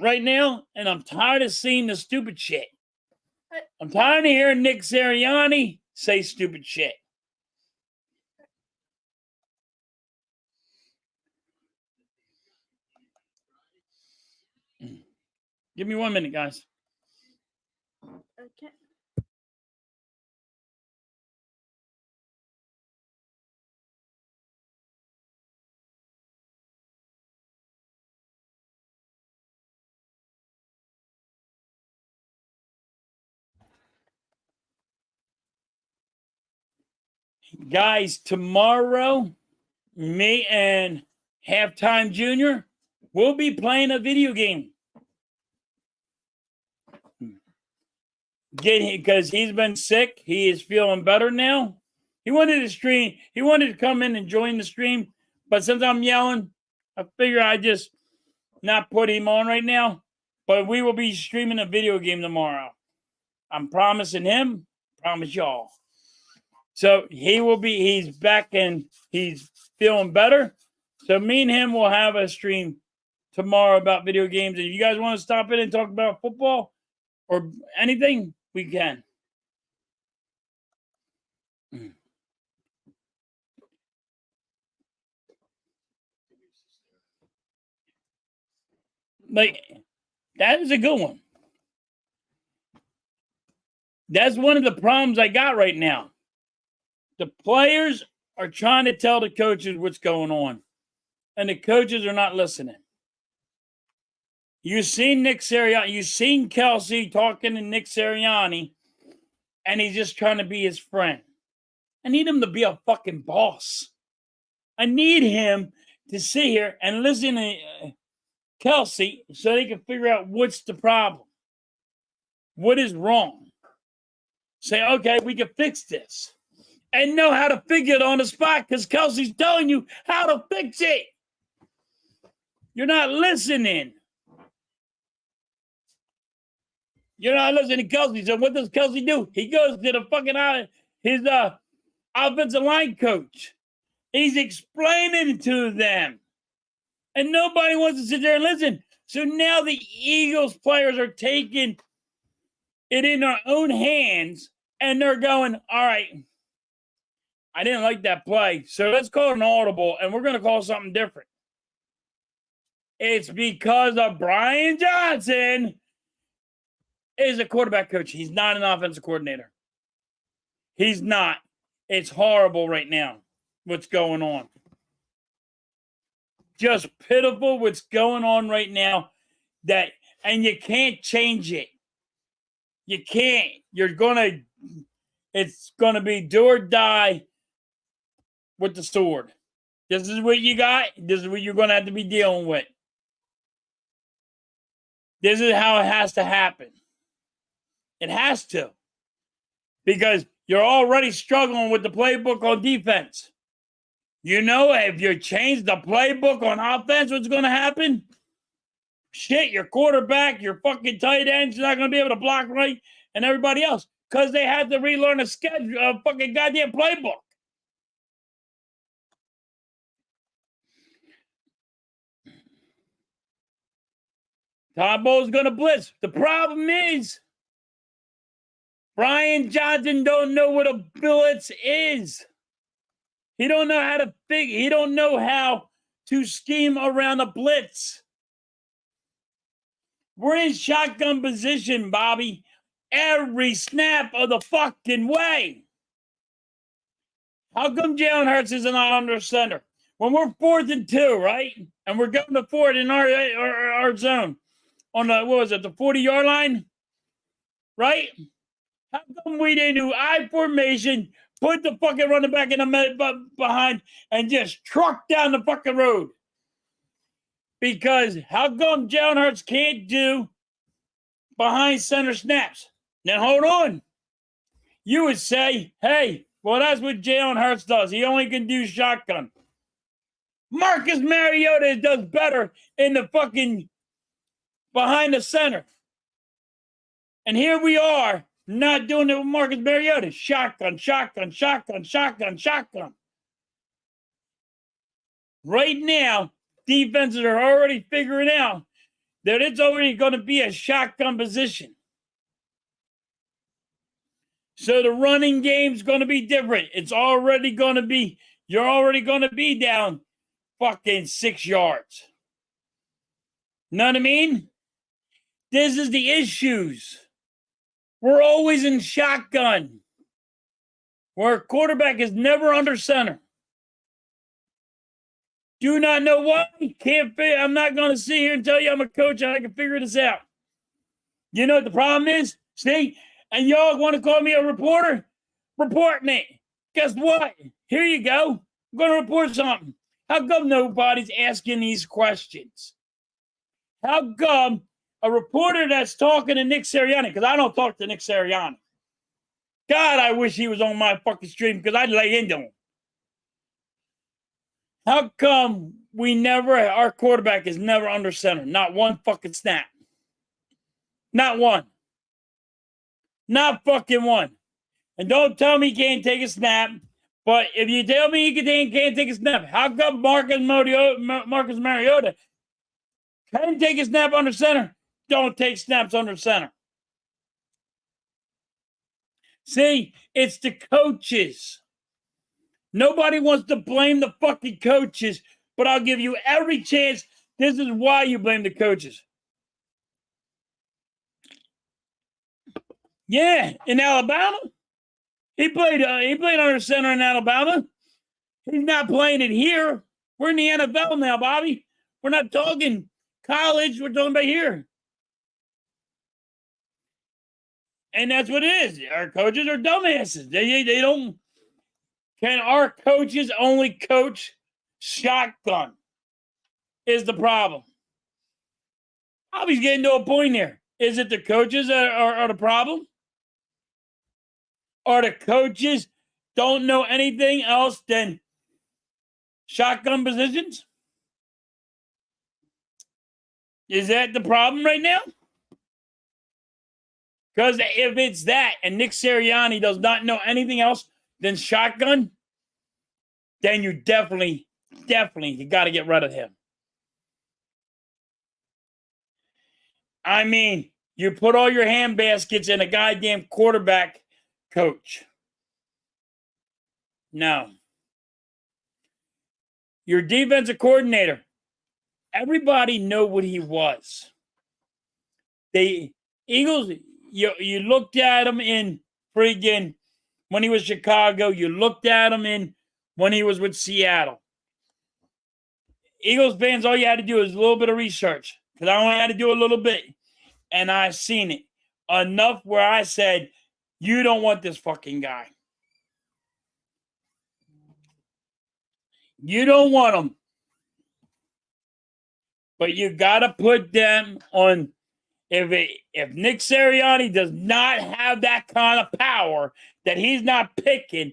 A: right now, and I'm tired of seeing the stupid shit. I'm tired of hearing Nick Sirianni say stupid shit. Give me 1 minute, guys.
B: Okay.
A: Guys, tomorrow, me and Halftime Junior will be playing a video game. Because he's been sick. He is feeling better now. He wanted to stream. He wanted to come in and join the stream. But since I'm yelling, I figure I just not put him on right now. But we will be streaming a video game tomorrow. I'm promising him, promise y'all. So he's back and he's feeling better. So me and him will have a stream tomorrow about video games. And if you guys want to stop in and talk about football or anything, we can. Like, that is a good one. That's one of the problems I got right now. The players are trying to tell the coaches what's going on, and the coaches are not listening. You've seen Nick Sirianni, you've seen Kelsey talking to Nick Sirianni, and he's just trying to be his friend. I need him to be a fucking boss. I need him to sit here and listen to Kelsey so they can figure out what's the problem. What is wrong? Say, okay, we can fix this. And know how to figure it on the spot because Kelsey's telling you how to fix it. You're not listening. You're not listening to Kelsey. So what does Kelsey do? He goes to the fucking his offensive line coach. He's explaining to them. And nobody wants to sit there and listen. So now the Eagles players are taking it in their own hands and they're going, all right, I didn't like that play, so let's call an audible and we're going to call something different. It's because of Brian Johnson is a quarterback coach. He's not an offensive coordinator. He's not. It's horrible right now what's going on. Just pitiful what's going on right now. And you can't change it. You can't. It's going to be do or die with the sword. This is what you got. This is what you're going to have to be dealing with. This is how it has to happen. It has to. Because you're already struggling with the playbook on defense. You know, if you change the playbook on offense, what's going to happen? Shit, your quarterback, your fucking tight ends, you're not going to be able to block right, and everybody else. Because they had to relearn a schedule, a fucking goddamn playbook. Todd Bowles going to blitz. The problem is, Brian Johnson don't know what a blitz is. He don't know how to he don't know how to scheme around a blitz. We're in shotgun position, Bobby, every snap of the fucking way. How come Jalen Hurts is not under center? When we're 4th and 2, right? And we're going to 4 in our zone on the, what was it, the 40-yard line? Right? How come we didn't do I formation, put the fucking running back in the behind, and just truck down the fucking road? Because how come Jalen Hurts can't do behind center snaps? Now, hold on. You would say, hey, well, that's what Jalen Hurts does. He only can do shotgun. Marcus Mariota does better in the fucking behind the center. And here we are, not doing it with Marcus Mariota. Shotgun, shotgun, shotgun, shotgun, shotgun. Right now, defenses are already figuring out that it's already going to be a shotgun position. So the running game's going to be different. It's already going to be, you're already going to be down fucking 6 yards. Know what I mean? This is the issues. We're always in shotgun, where a quarterback is never under center. Do not know why. Can't figure. I'm not going to sit here and tell you I'm a coach and I can figure this out. You know what the problem is? See? And y'all want to call me a reporter? Report me. Guess what? Here you go. I'm going to report something. How come nobody's asking these questions? How come a reporter that's talking to Nick Sirianni, because I don't talk to Nick Sirianni. God, I wish he was on my fucking stream because I'd lay into him. How come our quarterback is never under center? Not one fucking snap. Not one. Not fucking one. And don't tell me he can't take a snap. But if you tell me he can't take a snap, how come Marcus Mariota can take a snap under center? Don't take snaps under center. See, it's the coaches. Nobody wants to blame the fucking coaches, but I'll give you every chance. This is why you blame the coaches. Yeah, in Alabama, he played under center in Alabama. He's not playing it here. We're in the NFL now, Bobby. We're not talking college. We're talking about here. And that's what it is. Our coaches are dumbasses. They don't. Can our coaches only coach shotgun? Is the problem. Bobby's getting to a point here. Is it the coaches are the problem? Or the coaches don't know anything else than shotgun positions? Is that the problem right now? Because if it's that and Nick Sirianni does not know anything else than shotgun, then you definitely you got to get rid of him. I mean, you put all your handbaskets in a goddamn quarterback coach. No. Your defensive coordinator, everybody know what he was. The Eagles, you looked at him in friggin' when he was Chicago. You looked at him when he was with Seattle. Eagles fans, all you had to do is a little bit of research. Because I only had to do a little bit. And I seen it. Enough where I said, you don't want this fucking guy. You don't want him. But you got to put them on. If Nick Sirianni does not have that kind of power, that he's not picking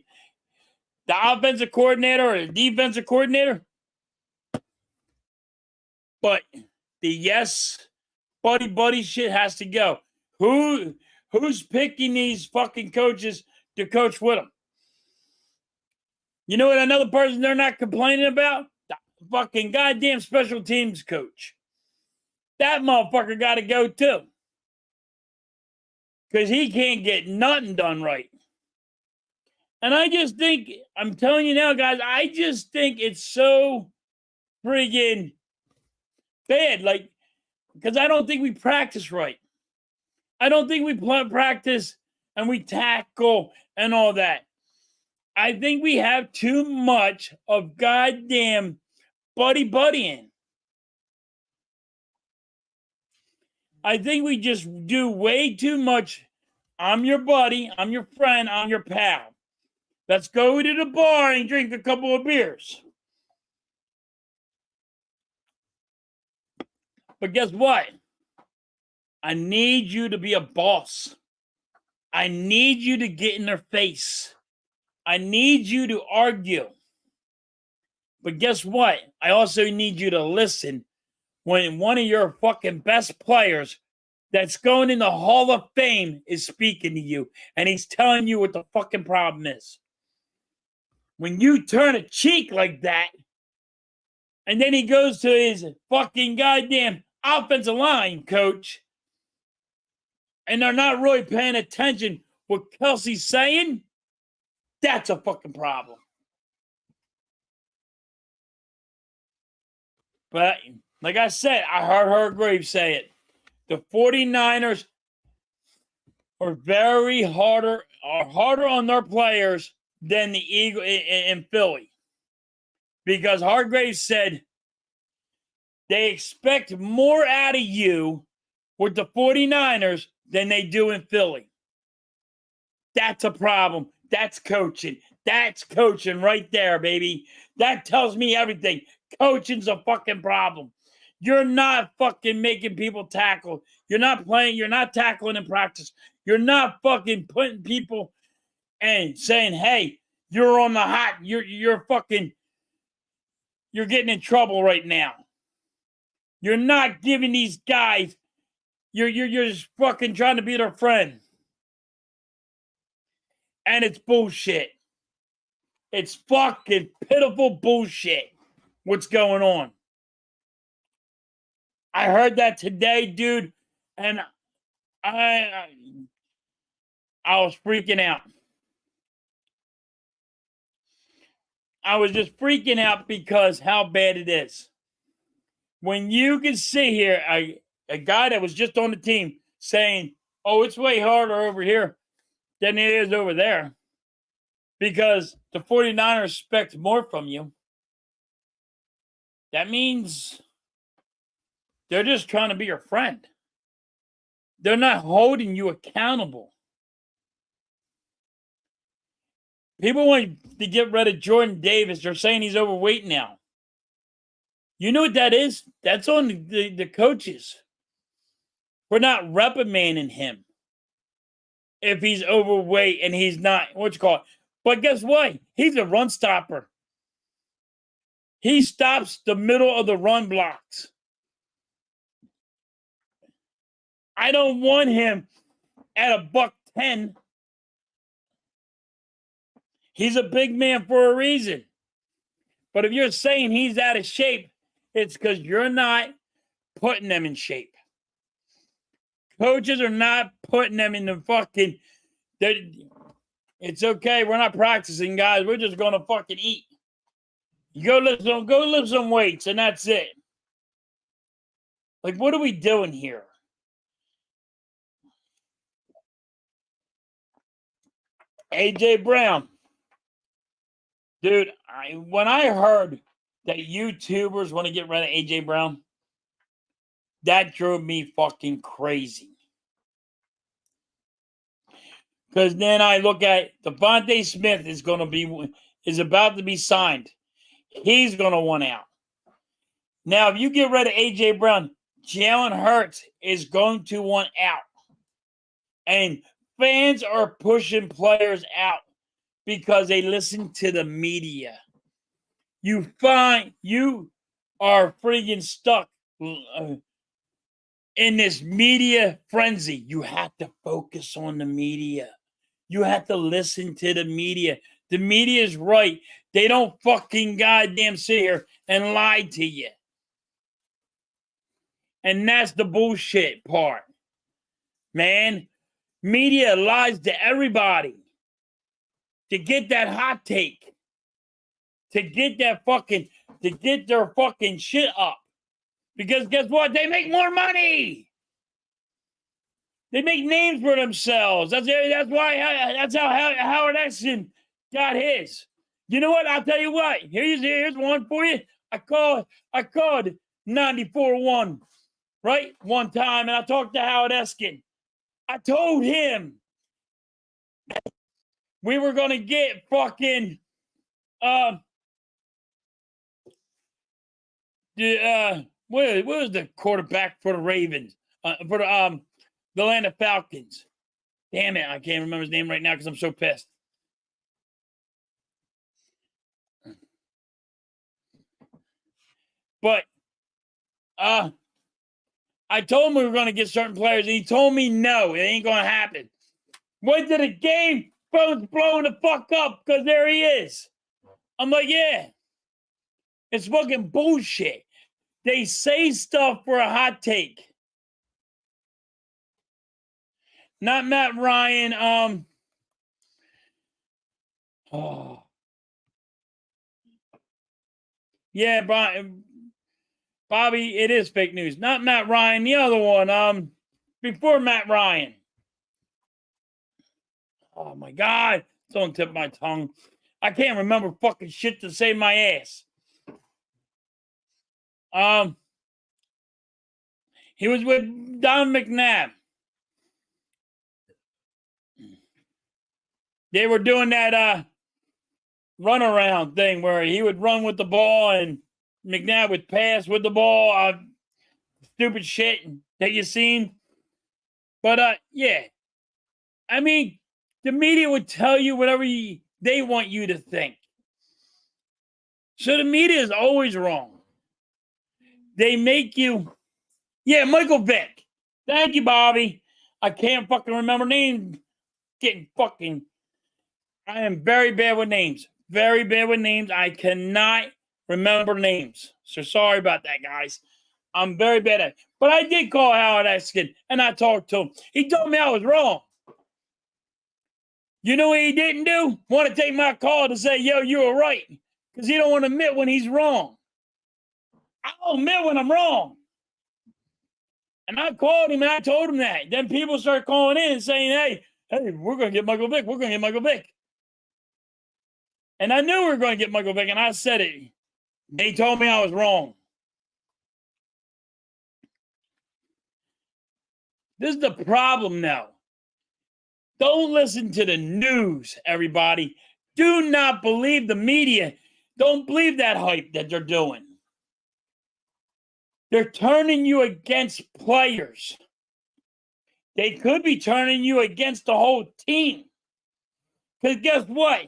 A: the offensive coordinator or the defensive coordinator, but the yes, buddy shit has to go. Who's picking these fucking coaches to coach with them? You know what another person they're not complaining about? The fucking goddamn special teams coach. That motherfucker got to go too. Because he can't get nothing done right. And I just think, I'm telling you now, guys, I just think it's so friggin' bad. Like, because I don't think we practice right. I don't think we practice and we tackle and all that. I think we have too much of goddamn buddying. I think we just do way too much. I'm your buddy. I'm your friend. I'm your pal. Let's go to the bar and drink a couple of beers. But guess what? I need you to be a boss. I need you to get in their face. I need you to argue. But guess what? I also need you to listen when one of your fucking best players that's going in the Hall of Fame is speaking to you and he's telling you what the fucking problem is. When you turn a cheek like that, and then he goes to his fucking goddamn offensive line coach, and they're not really paying attention what Kelsey's saying, that's a fucking problem. But like I said, I heard her Graves say it. the 49ers are harder on their players than the Eagle in Philly. Because Hargraves said they expect more out of you with the 49ers than they do in Philly. That's a problem. That's coaching. That's coaching right there, baby. That tells me everything. Coaching's a fucking problem. You're not fucking making people tackle. You're not playing. You're not tackling in practice. You're not fucking putting people and saying, hey, you're on the hot. You're getting in trouble right now. You're not giving these guys. You're just fucking trying to be their friend. And it's bullshit. It's fucking pitiful bullshit. What's going on? I heard that today, dude, and I was freaking out. I was just freaking out because how bad it is. When you can see here a guy that was just on the team saying, oh, it's way harder over here than it is over there because the 49ers expect more from you. That means they're just trying to be your friend. They're not holding you accountable. People want to get rid of Jordan Davis. They're saying he's overweight now. You know what that is? That's on the coaches. We're not reprimanding him if he's overweight and he's not, But guess what? He's a run stopper. He stops the middle of the run blocks. I don't want him at $110. He's a big man for a reason. But if you're saying he's out of shape, it's because you're not putting them in shape. Coaches are not putting them in the fucking... It's okay. We're not practicing, guys. We're just going to fucking eat. You go lift some weights, and that's it. Like, what are we doing here? A.J. Brown. Dude, when I heard that YouTubers want to get rid of A.J. Brown, that drove me fucking crazy. Because then I look at Devontae Smith is about to be signed. He's going to want out. Now, if you get rid of A.J. Brown, Jalen Hurts is going to want out. And fans are pushing players out because they listen to the media. You are friggin' stuck in this media frenzy. You have to focus on the media. You have to listen to the media. The media is right. They don't fucking goddamn sit here and lie to you. And that's the bullshit part. Man, media lies to everybody to get that hot take. To get their fucking shit up. Because guess what? They make more money. They make names for themselves. That's how Howard Exton got his. You know what? I'll tell you what. Here's one for you. I called 94-1, right? One time, and I talked to Howard Eskin. I told him we were gonna get fucking what was the quarterback for the Ravens? For the Atlanta Falcons. Damn it, I can't remember his name right now because I'm so pissed. But I told him we were going to get certain players, and he told me no, it ain't going to happen. Went to the game, phone's blowing the fuck up because there he is. I'm like, yeah. It's fucking bullshit. They say stuff for a hot take. Not Matt Ryan. Yeah, Bobby, it is fake news. Not Matt Ryan. The other one. before Matt Ryan. Oh my God. It's on the tip of my tongue. I can't remember fucking shit to save my ass. He was with Don McNabb. They were doing that runaround thing where he would run with the ball and McNabb would pass with the ball. Stupid shit that you seen. But yeah. I mean, the media would tell you whatever they want you to think. So the media is always wrong. They make you... Yeah, Michael Vick. Thank you, Bobby. I can't fucking remember names. I am very bad with names. Very bad with names. I cannot remember names. So sorry about that, guys. I'm very bad at it. But I did call Howard Eskin, and I talked to him. He told me I was wrong. You know what he didn't do? Want to take my call to say, yo, you were right. Because he don't want to admit when he's wrong. I'll admit when I'm wrong. And I called him and I told him that. Then people start calling in and saying, hey, we're going to get Michael Vick. We're going to get Michael Vick. And I knew we were going to get Michael Vick, and I said it. They told me I was wrong. This is the problem now. Don't listen to the news, everybody. Do not believe the media. Don't believe that hype that they're doing. They're turning you against players. They could be turning you against the whole team. Because guess what?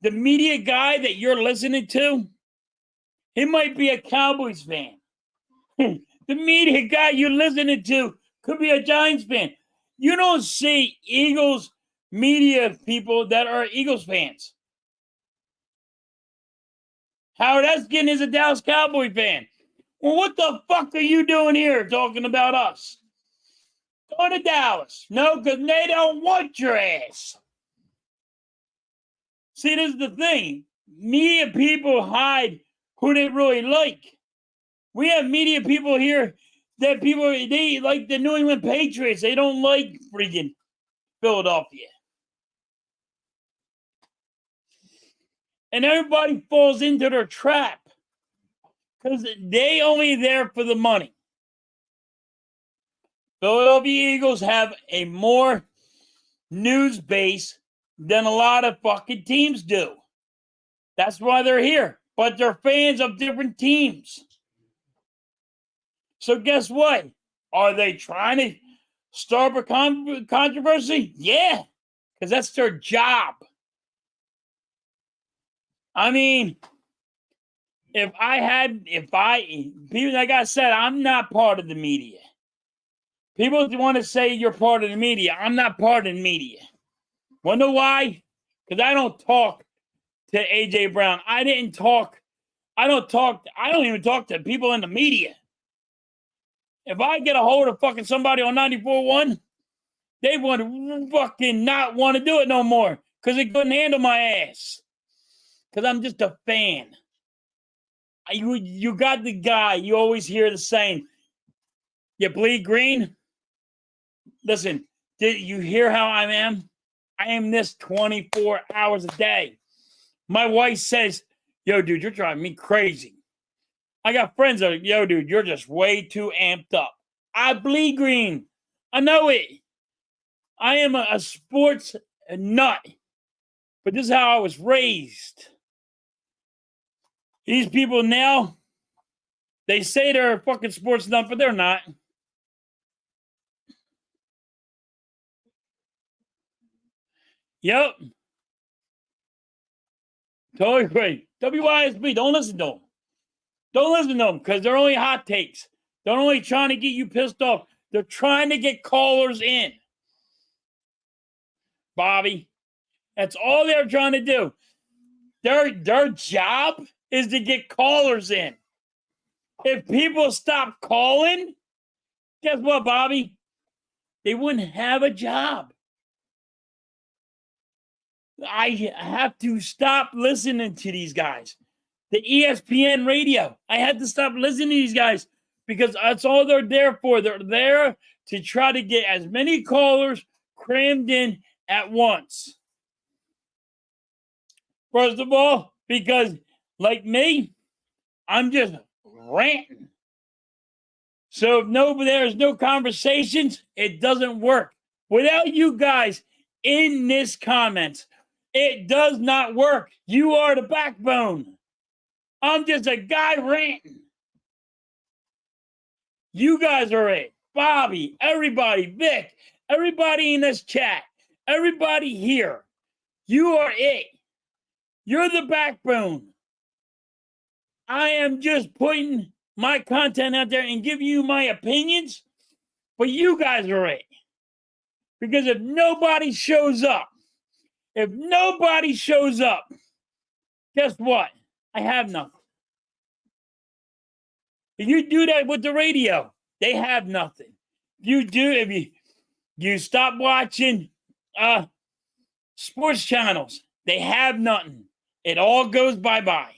A: The media guy that you're listening to, he might be a Cowboys fan. The media guy you're listening to could be a Giants fan. You don't see Eagles media people that are Eagles fans. Howard Eskin is a Dallas Cowboy fan. Well, what the fuck are you doing here talking about us? Go to Dallas. No, because they don't want your ass. See, this is the thing. Media people hide who they really like. We have media people here that they like the New England Patriots. They don't like freaking Philadelphia. And everybody falls into their trap because they only there for the money. Philadelphia Eagles have a more news base than a lot of fucking teams do. That's why they're here. But they're fans of different teams. So guess what? Are they trying to start a controversy? Yeah, because that's their job. I mean, people, like I said, I'm not part of the media. People want to say you're part of the media. I'm not part of the media. Want to know why? Because I don't talk to AJ Brown. I don't even talk to people in the media. If I get a hold of fucking somebody on 94.1, they want to fucking not want to do it no more because they couldn't handle my ass. Because I'm just a fan. You got the guy. You always hear the saying, you bleed green? Listen, did you hear how I am? I am this 24 hours a day. My wife says, yo, dude, you're driving me crazy. I got friends that are like, yo, dude, you're just way too amped up. I bleed green. I know it. I am a sports nut. But this is how I was raised. These people now, they say they're a fucking sports nut, but they're not. Yep. Totally great. WYSB, don't listen to them. Don't listen to them because they're only hot takes. They're only trying to get you pissed off. They're trying to get callers in. Bobby, that's all they're trying to do. Their job is to get callers in. If people stop calling, guess what, Bobby? They wouldn't have a job. I have to stop listening to these guys. The ESPN radio. I had to stop listening to these guys because that's all they're there for. They're there to try to get as many callers crammed in at once. First of all, because like me, I'm just ranting. So if there's no conversations, it doesn't work. Without you guys in this comments, it does not work. You are the backbone. I'm just a guy ranting. You guys are it. Bobby, everybody, Vic, everybody in this chat, everybody here. You are it. You're the backbone. I am just putting my content out there and giving you my opinions, but you guys are it. Because if nobody shows up, guess what? I have nothing. If you do that with the radio, they have nothing. If you stop watching sports channels, they have nothing. It all goes bye-bye.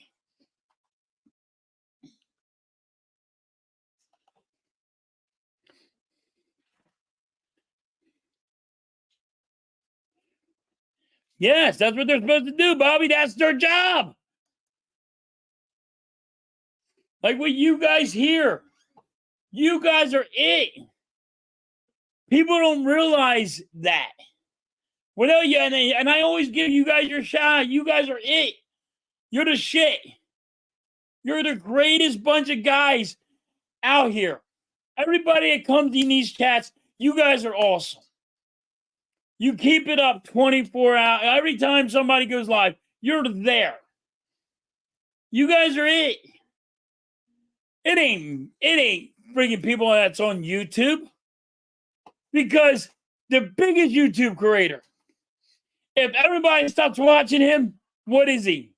A: Yes, that's what they're supposed to do, Bobby. That's their job. Like what you guys hear. You guys are it. People don't realize that. Without you, and I always give you guys your shot. You guys are it. You're the shit. You're the greatest bunch of guys out here. Everybody that comes in these chats, you guys are awesome. You keep it up 24 hours. Every time somebody goes live, you're there. You guys are it. It ain't bringing people that's on YouTube. Because the biggest YouTube creator, if everybody stops watching him, what is he?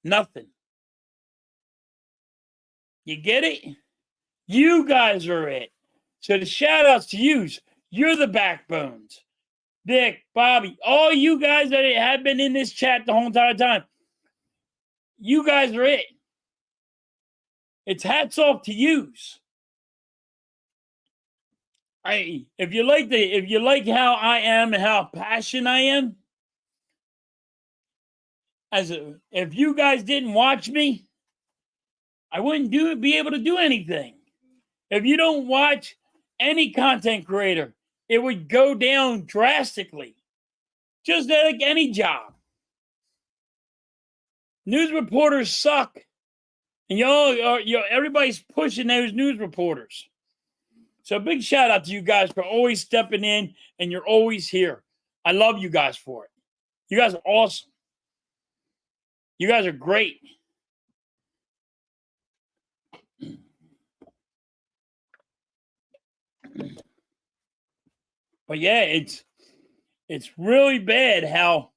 A: Nothing. You get it? You guys are it. So the shout outs to you. You're the backbones. Dick, Bobby, all you guys that have been in this chat the whole entire time. You guys are it. It's hats off to yous. If you like how I am and how passionate I am, if you guys didn't watch me, I wouldn't be able to do anything. If you don't watch any content creator, it would go down drastically. Just like any job. News reporters suck. And everybody's pushing those news reporters. So big shout out to you guys for always stepping in, and you're always here. I love you guys for it. You guys are awesome. You guys are great. But yeah, it's really bad how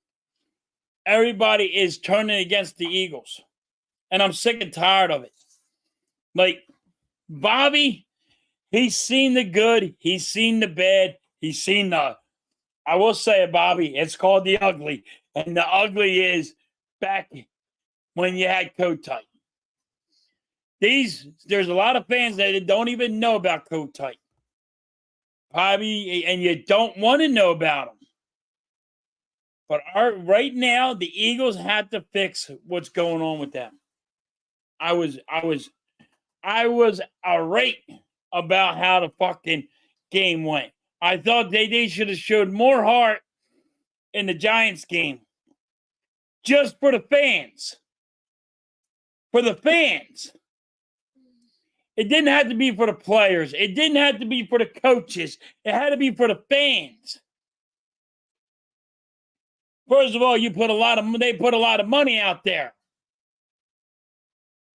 A: everybody is turning against the Eagles. And I'm sick and tired of it. Like, Bobby, he's seen the good, he's seen the bad, he's seen I will say it, Bobby, it's called the ugly. And the ugly is back when you had Code Tight. There's a lot of fans that don't even know about Code Tight. Bobby, and you don't want to know about them. But right now, the Eagles have to fix what's going on with them. I was irate about how the fucking game went. I thought they should have showed more heart in the Giants game. Just for the fans. For the fans. It didn't have to be for the players. It didn't have to be for the coaches. It had to be for the fans. First of all, they put a lot of money out there.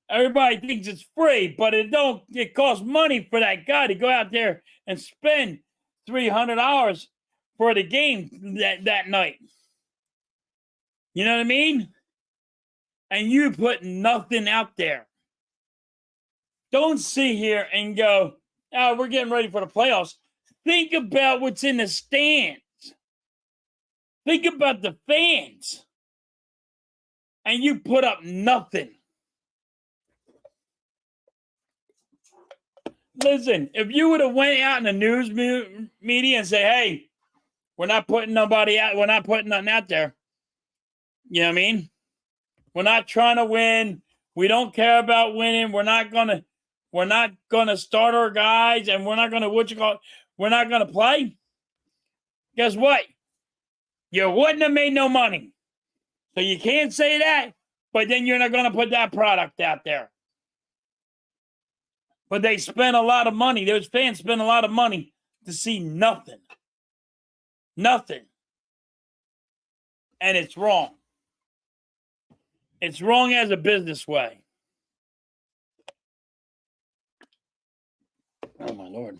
A: Everybody thinks it's free, but it costs money for that guy to go out there and spend $300 for the game that night. You know what I mean? And you put nothing out there. Don't sit here and go, oh, we're getting ready for the playoffs. Think about what's in the stands. Think about the fans. And you put up nothing. Listen, if you would have went out in the news media and say, hey, we're not putting nobody out, we're not putting nothing out there. You know what I mean? We're not trying to win. We don't care about winning. We're not gonna start our guys, and we're not gonna we're not gonna play. Guess what? You wouldn't have made no money. So you can't say that, but then you're not gonna put that product out there. But they spent a lot of money. Those fans spent a lot of money to see nothing. Nothing. And it's wrong. It's wrong as a business way. Oh, my Lord.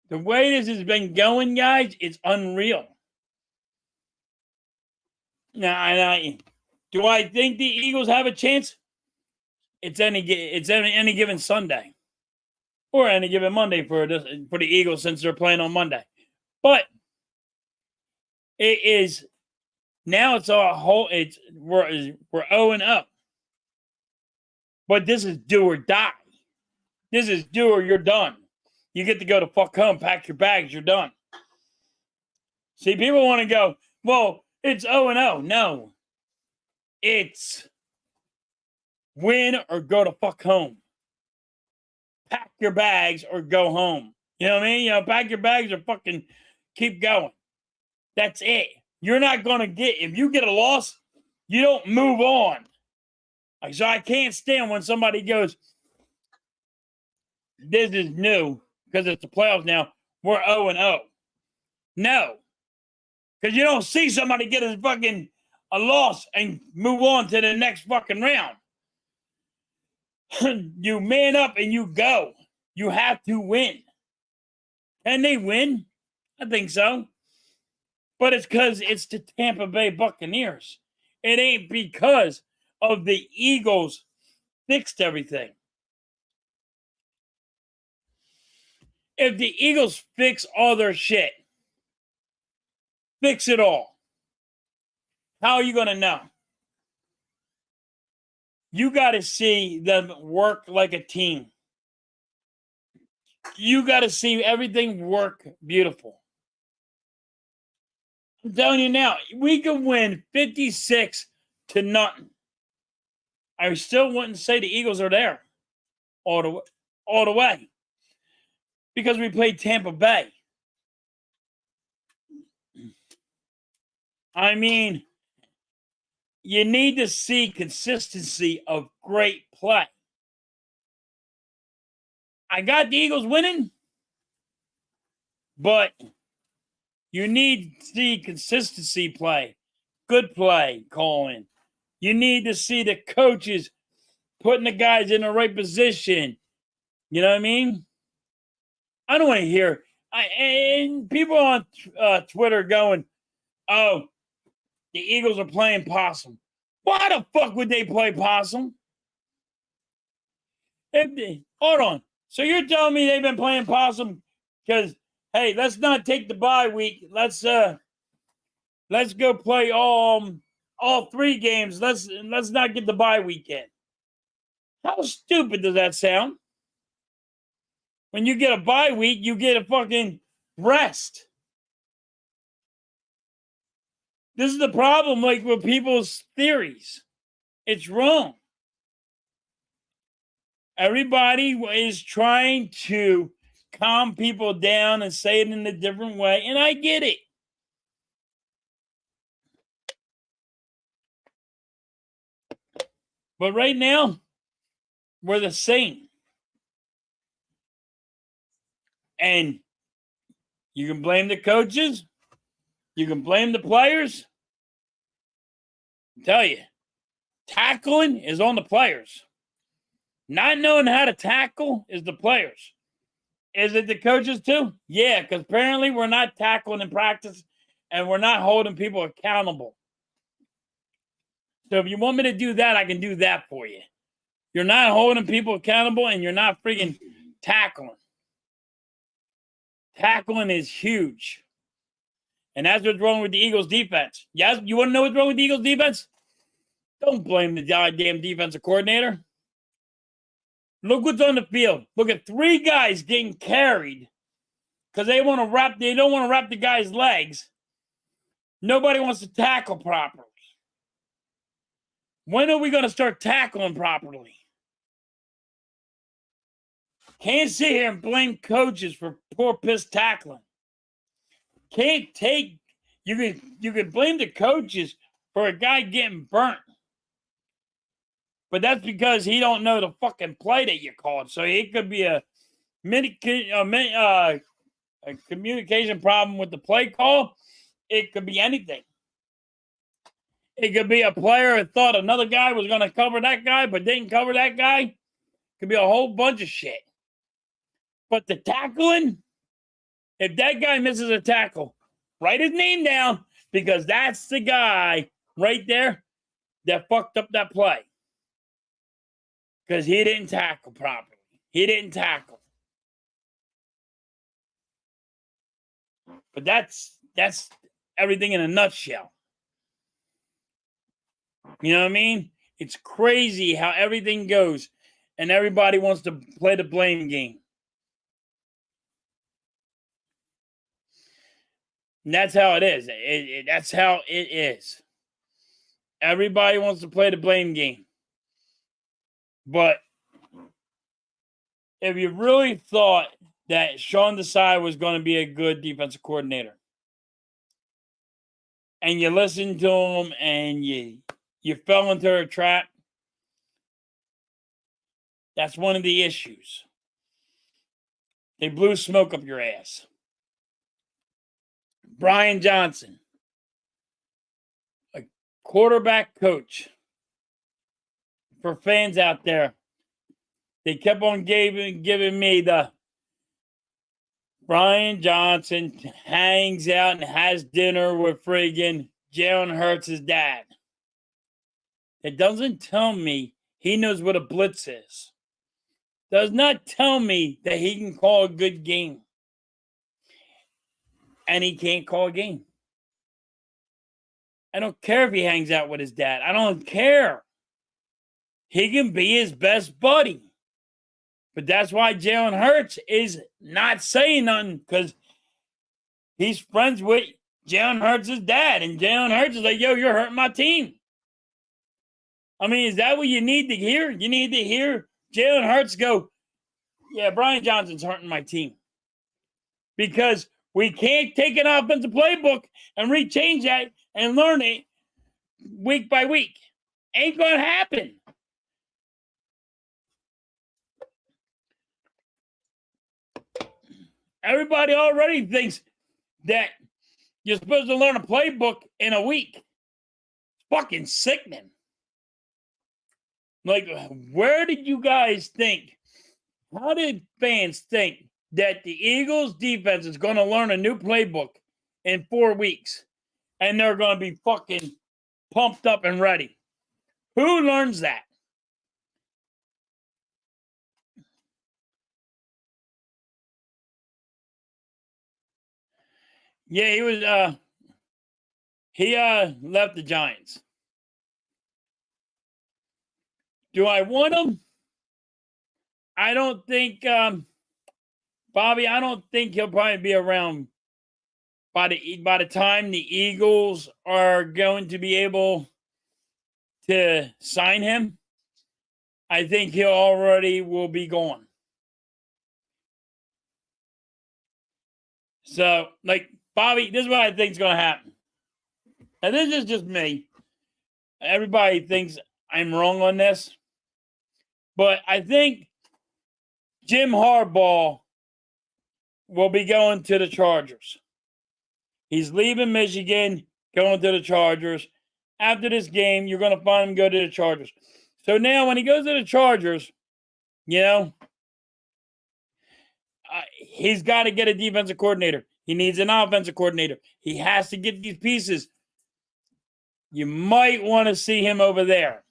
A: The way this has been going, guys, it's unreal. Now, do I think the Eagles have a chance? It's any given Sunday. Or any given Monday for the Eagles since they're playing on Monday. But it is now it's a whole we're 0-0. But this is do or die. This is do or you're done. You get to go to fuck home, pack your bags, you're done. See, people want to go, well, it's 0-0. No. It's win or go to fuck home. Pack your bags or go home. You know what I mean? You know, pack your bags or fucking keep going. That's it. You're not going to get, if you get a loss, you don't move on. Like, so I can't stand when somebody goes, this is new because it's the playoffs now. We're 0-0. No. Because you don't see somebody get a loss and move on to the next fucking round. You man up and you go. You have to win. Can they win? I think so. But it's because it's the Tampa Bay Buccaneers. It ain't because of the Eagles fixed everything. If the Eagles fix all their shit, fix it all, how are you going to know? You got to see them work like a team. You got to see everything work beautiful. I'm telling you now, we could win 56-0. I still wouldn't say the Eagles are there all the way because we played Tampa Bay. I mean, you need to see consistency of great play. I got the Eagles winning, but you need to see consistency play, good play calling. You need to see the coaches putting the guys in the right position. You know what I mean? I don't want to hear and people on Twitter going, oh, the Eagles are playing possum. Why the fuck would they play possum? Hold on. So you're telling me they've been playing possum because, hey, let's not take the bye week. Let's go play all 3 games. Let's not get the bye weekend. How stupid does that sound? When you get a bye week, you get a fucking rest. This is the problem, like, with people's theories. It's wrong. Everybody is trying to calm people down and say it in a different way, and I get it. But right now, we're the same. And you can blame the coaches. You can blame the players. I tell you, tackling is on the players. Not knowing how to tackle is the players. Is it the coaches too? Yeah, because apparently we're not tackling in practice and we're not holding people accountable. So if you want me to do that, I can do that for you. You're not holding people accountable and you're not freaking tackling. Tackling is huge. And that's what's wrong with the Eagles defense. Yes, you want to know what's wrong with the Eagles defense? Don't blame the goddamn defensive coordinator. Look what's on the field. Look at 3 guys getting carried because they don't want to wrap the guy's legs. Nobody wants to tackle properly. When are we going to start tackling properly? Can't sit here and blame coaches for poor piss tackling. Can't take you can blame the coaches for a guy getting burnt. But that's because he don't know the fucking play that you called. So it could be a communication problem with the play call. It could be anything. It could be a player that thought another guy was going to cover that guy, but didn't cover that guy. It could be a whole bunch of shit. But the tackling, if that guy misses a tackle, write his name down because that's the guy right there that fucked up that play. Because he didn't tackle properly. He didn't tackle. But that's everything in a nutshell. You know what I mean? It's crazy how everything goes and everybody wants to play the blame game. And that's how it is. That's how it is. Everybody wants to play the blame game. But if you really thought that Sean Desai was going to be a good defensive coordinator, and you listened to him and you fell into a trap, that's one of the issues. They blew smoke up your ass. Brian Johnson, a quarterback coach. For fans out there, they kept on giving me the Brian Johnson hangs out and has dinner with friggin' Jalen Hurts' dad. It doesn't tell me he knows what a blitz is. Does not tell me that he can call a good game. And he can't call a game. I don't care if he hangs out with his dad. I don't care. He can be his best buddy. But that's why Jalen Hurts is not saying nothing because he's friends with Jalen Hurts' dad. And Jalen Hurts is like, yo, you're hurting my team. I mean, is that what you need to hear? You need to hear Jalen Hurts go, yeah, Brian Johnson's hurting my team. Because we can't take an offensive playbook and rechange that and learn it week by week. Ain't going to happen. Everybody already thinks that you're supposed to learn a playbook in a week. It's fucking sickening. Like, where did you guys think? How did fans think that the Eagles defense is going to learn a new playbook in 4 weeks and they're going to be fucking pumped up and ready? Who learns that? Yeah, he left the Giants. Do I want him? I don't think Bobby, I don't think he'll probably be around by the time the Eagles are going to be able to sign him. I think he already will be gone. So, like, Bobby, this is what I think is going to happen. And this is just me. Everybody thinks I'm wrong on this. But I think Jim Harbaugh will be going to the Chargers. He's leaving Michigan, going to the Chargers. After this game, you're going to find him go to the Chargers. So now when he goes to the Chargers, you know, he's got to get a defensive coordinator. He needs an offensive coordinator. He has to get these pieces. You might want to see him over there.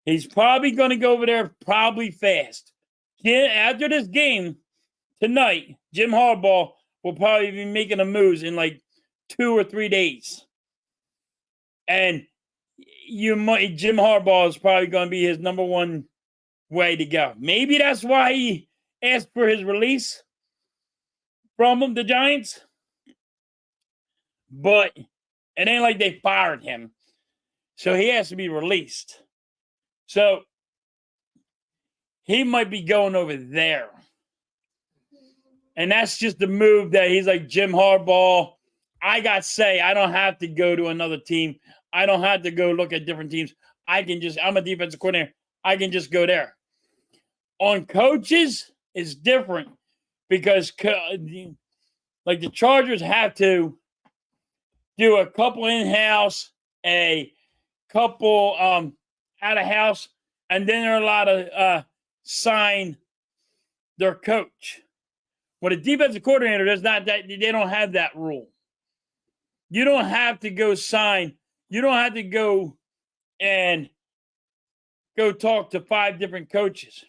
A: He's probably going to go over there probably fast. After this game tonight, Jim Harbaugh will probably be making a moves in like 2 or 3 days. And Jim Harbaugh is probably going to be his number one way to go. Maybe that's why he asked for his release from the Giants. But it ain't like they fired him. So he has to be released. So he might be going over there. And that's just the move that he's like, Jim Harbaugh, I got say, I don't have to go to another team. I don't have to go look at different teams. I'm a defensive coordinator. I can just go there. On coaches, it's different because like the Chargers have to do a couple in-house, a couple out-of-house, and then they're allowed to sign their coach. When a defensive coordinator does not, they don't have that rule. You don't have to go sign. You don't have to go and go talk to 5 different coaches.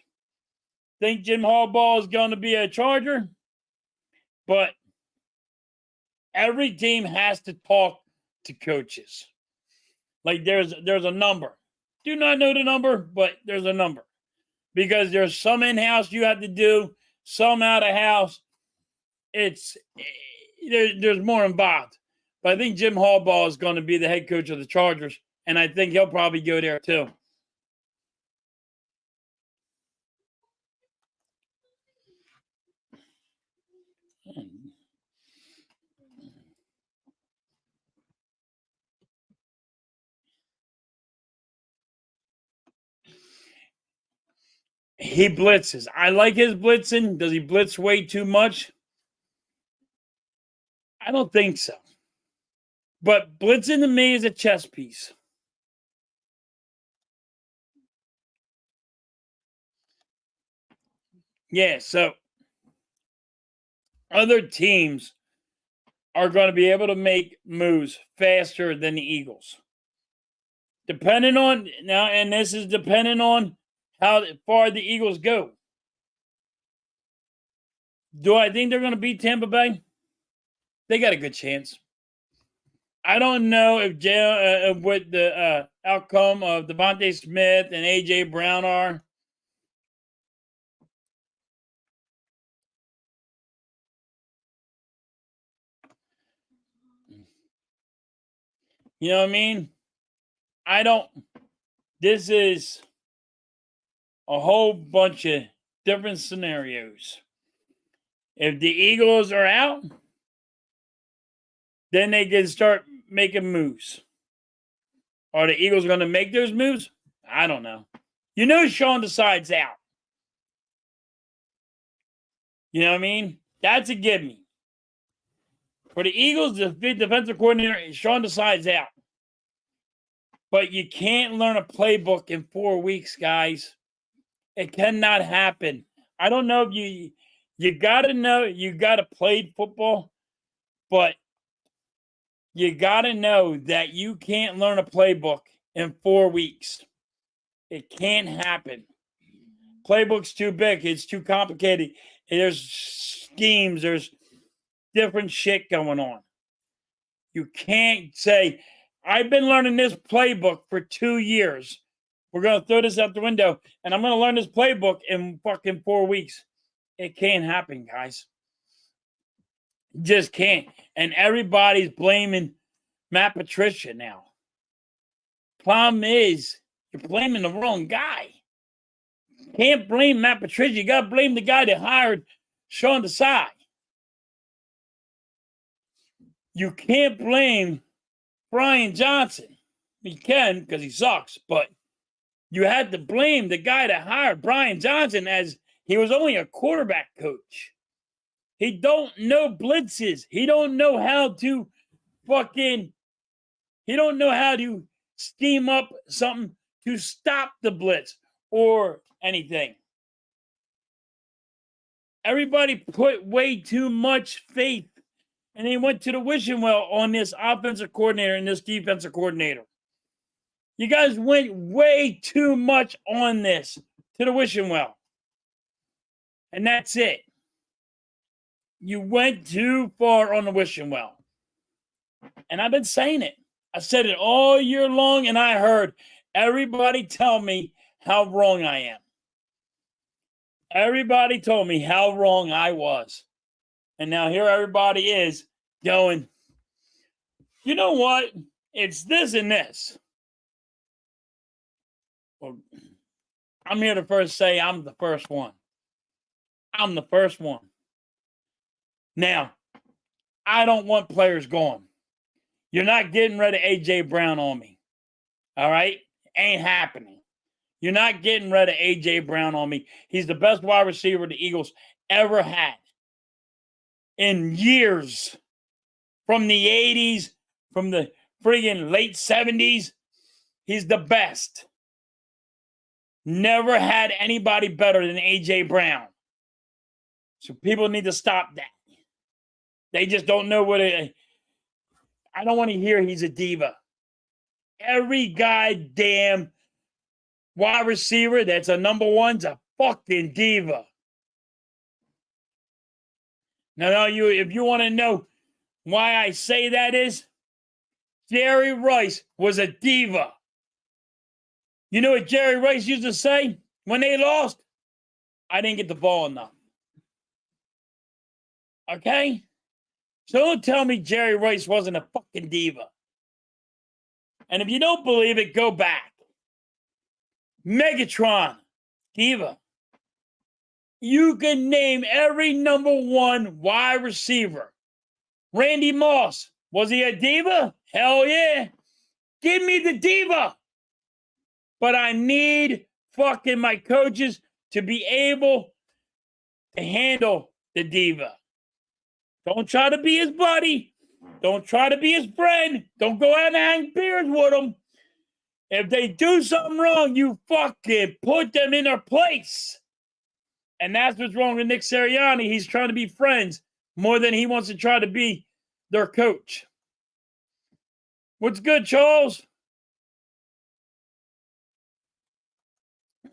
A: Think Jim Harbaugh is going to be a Charger? But every team has to talk to coaches. Like there's a number. Do not know the number, but there's a number. Because there's some in-house you have to do, some out-of-house. There's more involved. But I think Jim Harbaugh is going to be the head coach of the Chargers, and I think he'll probably go there too. He blitzes. I like his blitzing. Does he blitz way too much? I don't think so. But blitzing to me is a chess piece. Yeah, so other teams are going to be able to make moves faster than the Eagles. Depending on, now, and this is depending on how far the Eagles go. Do I think they're going to beat Tampa Bay? They got a good chance. I don't know if what the outcome of Devontae Smith and A.J. Brown are. You know what I mean? This is a whole bunch of different scenarios. If the Eagles are out, then they can start making moves. Are the Eagles going to make those moves? I don't know. You know Sean decides out. You know what I mean? That's a give me. For the Eagles, the defensive coordinator, Sean decides out. But you can't learn a playbook in 4 weeks, guys. It cannot happen. I don't know if you got to know, you got to play football, but you got to know that you can't learn a playbook in 4 weeks. It can't happen. Playbook's too big. It's too complicated. There's schemes. There's different shit going on. You can't say, I've been learning this playbook for 2 years. We're going to throw this out the window, and I'm going to learn this playbook in fucking 4 weeks. It can't happen, guys. Just can't. And everybody's blaming Matt Patricia now. Problem is, you're blaming the wrong guy. Can't blame Matt Patricia. You got to blame the guy that hired Sean Desai. You can't blame Brian Johnson. You can because he sucks, but you had to blame the guy that hired Brian Johnson as he was only a quarterback coach. He don't know blitzes. He don't know how to he don't know how to scheme up something to stop the blitz or anything. Everybody put way too much faith, and they went to the wishing well on this offensive coordinator and this defensive coordinator. You guys went way too much on this to the wishing well. And that's it. You went too far on the wishing well. And I've been saying it. I said it all year long, and I heard everybody tell me how wrong I am. Everybody told me how wrong I was. And now here everybody is going, you know what? It's this and this. Well, I'm here to first say I'm the first one. I'm the first one. Now, I don't want players gone. You're not getting rid of A.J. Brown on me. All right? Ain't happening. You're not getting rid of A.J. Brown on me. He's the best wide receiver the Eagles ever had in years. From the 80s, from the friggin' late 70s, he's the best. Never had anybody better than A.J. Brown. So people need to stop that. They just don't know what it. I don't want to hear he's a diva. Every goddamn wide receiver that's a number one's a fucking diva. Now, if you want to know why I say that is, Jerry Rice was a diva. You know what Jerry Rice used to say when they lost? I didn't get the ball enough. Okay? So don't tell me Jerry Rice wasn't a fucking diva. And if you don't believe it, go back. Megatron, diva. You can name every number one wide receiver. Randy Moss, was he a diva? Hell yeah. Give me the diva. But I need fucking my coaches to be able to handle the diva. Don't try to be his buddy. Don't try to be his friend. Don't go out and hang beers with him. If they do something wrong, you fucking put them in their place. And that's what's wrong with Nick Sirianni. He's trying to be friends more than he wants to try to be their coach. What's good, Charles?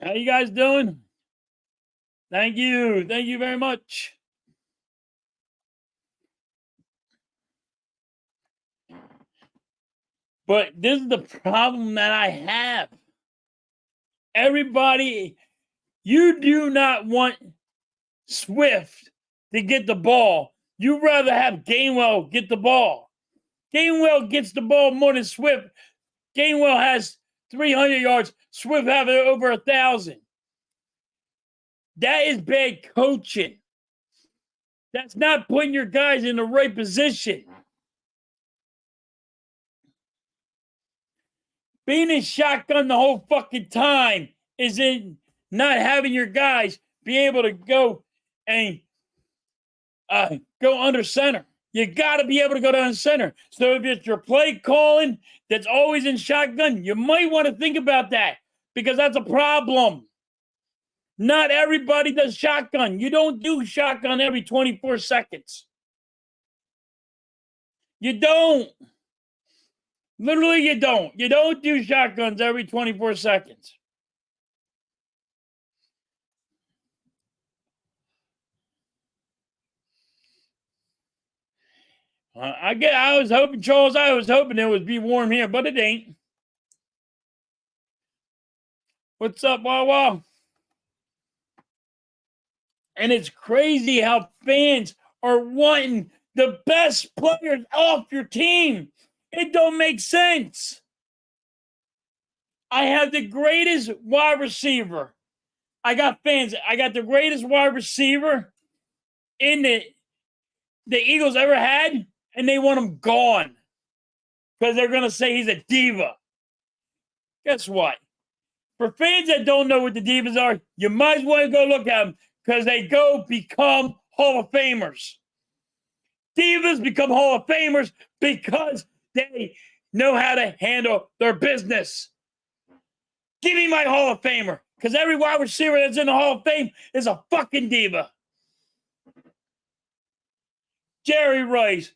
A: How you guys doing? Thank you. Thank you very much. But this is the problem that I have. Everybody, you do not want Swift to get the ball. You'd rather have Gainwell get the ball. Gainwell gets the ball more than Swift. Gainwell has 300 yards. Swift have over 1,000. That is bad coaching. That's not putting your guys in the right position. Being in shotgun the whole fucking time is in not having your guys be able to go and go under center. You got to be able to go down center. So if it's your play calling that's always in shotgun, you might want to think about that because that's a problem. Not everybody does shotgun. You don't do shotgun every 24 seconds. You don't. Literally, you don't. You don't do shotguns every 24 seconds. I was hoping, Charles, it would be warm here, but it ain't. What's up, Wawa? And it's crazy how fans are wanting the best players off your team. It don't make sense. I have the greatest wide receiver. I got fans. I got the greatest wide receiver in the Eagles ever had, and they want him gone because they're going to say he's a diva. Guess what? For fans that don't know what the divas are, you might as well go look at them because they go become Hall of Famers. Divas become Hall of Famers because they know how to handle their business. Give me my Hall of Famer because every wide receiver that's in the Hall of Fame is a fucking diva. Jerry Rice,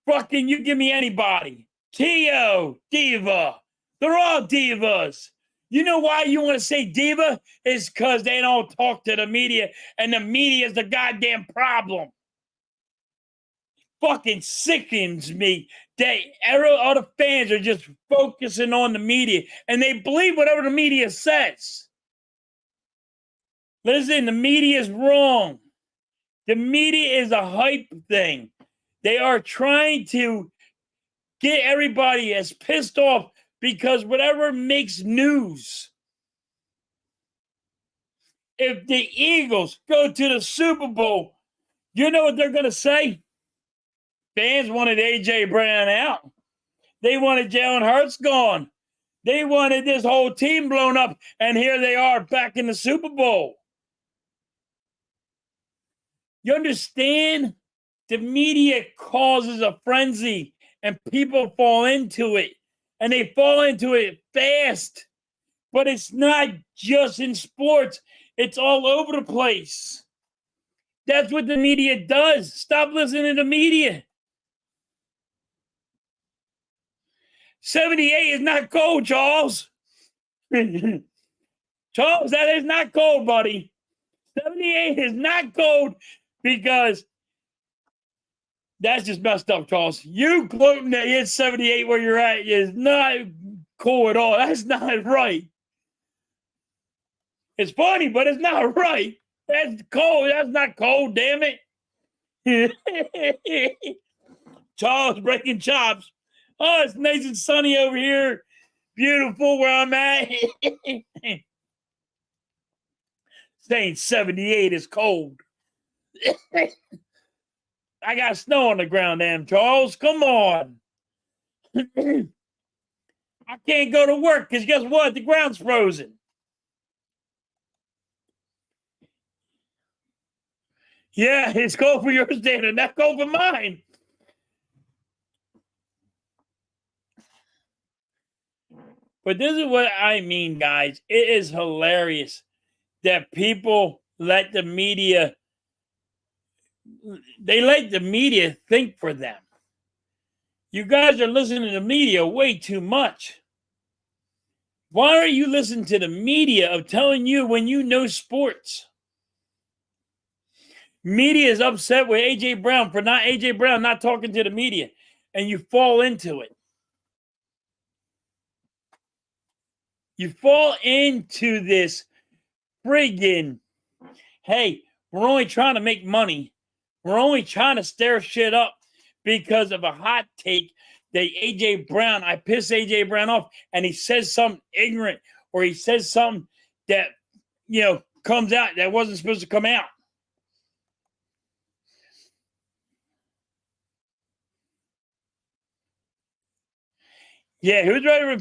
A: fucking you give me anybody. T.O., diva. They're all divas. You know why you want to say diva? Is because they don't talk to the media, and the media is the goddamn problem. Fucking sickens me that all the fans are just focusing on the media, and they believe whatever the media says. Listen, the media is wrong. The media is a hype thing. They are trying to get everybody as pissed off because whatever makes news. If the Eagles go to the Super Bowl, you know what they're going to say? Fans wanted A.J. Brown out. They wanted Jalen Hurts gone. They wanted this whole team blown up, and here they are back in the Super Bowl. You understand? The media causes a frenzy, and people fall into it, and they fall into it fast. But it's not just in sports. It's all over the place. That's what the media does. Stop listening to the media. 78 is not cold, Charles. Charles, that is not cold, buddy. 78 is not cold because that's just messed up, Charles. You quoting that it's 78 where you're at is not cool at all. That's not right. It's funny, but it's not right. That's cold. That's not cold, damn it. Charles breaking chops. Oh, it's nice and sunny over here. Beautiful where I'm at. Saying 78 is cold. I got snow on the ground, damn Charles. Come on. I can't go to work because guess what? The ground's frozen. Yeah, it's cold for your standard, not cold for mine. But this is what I mean, guys. It is hilarious that people let the media, they let the media think for them. You guys are listening to the media way too much. Why are you listening to the media of telling you when you know sports? Media is upset with A.J. Brown for A.J. Brown not talking to the media, and you fall into it. You fall into this friggin', hey, we're only trying to make money. We're only trying to stir shit up because of a hot take that A.J. Brown, I piss A.J. Brown off, and he says something ignorant, or he says something that, comes out that wasn't supposed to come out. Yeah, who's ready for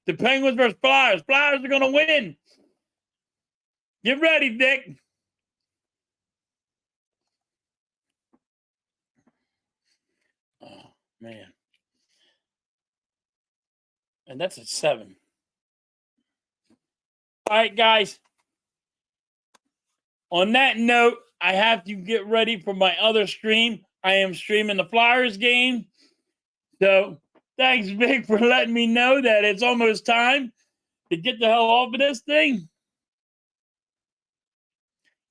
A: the Penguins versus Flyers? Flyers are going to win. Get ready, Vic. Oh, man. And that's at 7. All right, guys. On that note, I have to get ready for my other stream. I am streaming the Flyers game. So thanks, Vic, for letting me know that it's almost time to get the hell off of this thing.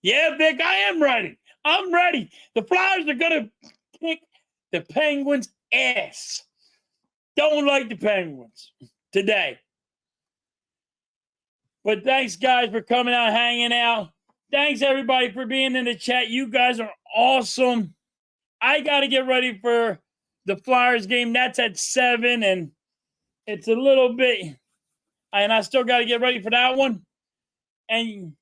A: Yeah, Vic, I am ready. I'm ready. The Flyers are going to kick the Penguins' ass. Don't like the Penguins today. But thanks, guys, for coming out, hanging out. Thanks, everybody, for being in the chat. You guys are awesome. I got to get ready for the Flyers game. That's at 7, and it's a little bit, and I still got to get ready for that one. And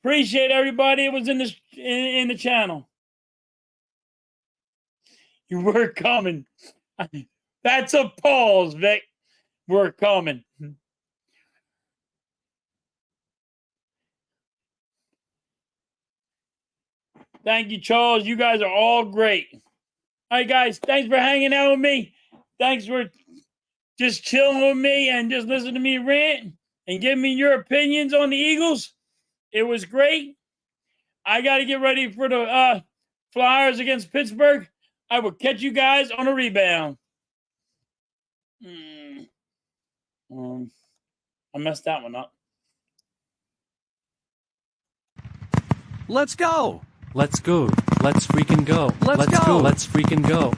A: appreciate everybody that was in the channel. You were coming. That's a pause, Vic. We're coming. Thank you, Charles. You guys are all great. All right, guys. Thanks for hanging out with me. Thanks for just chilling with me and just listening to me rant and give me your opinions on the Eagles. It was great. I got to get ready for the Flyers against Pittsburgh. I will catch you guys on a rebound. I messed that one up.
B: Let's go.
C: Let's go. Let's freaking go.
B: Let's go.
C: Let's freaking go.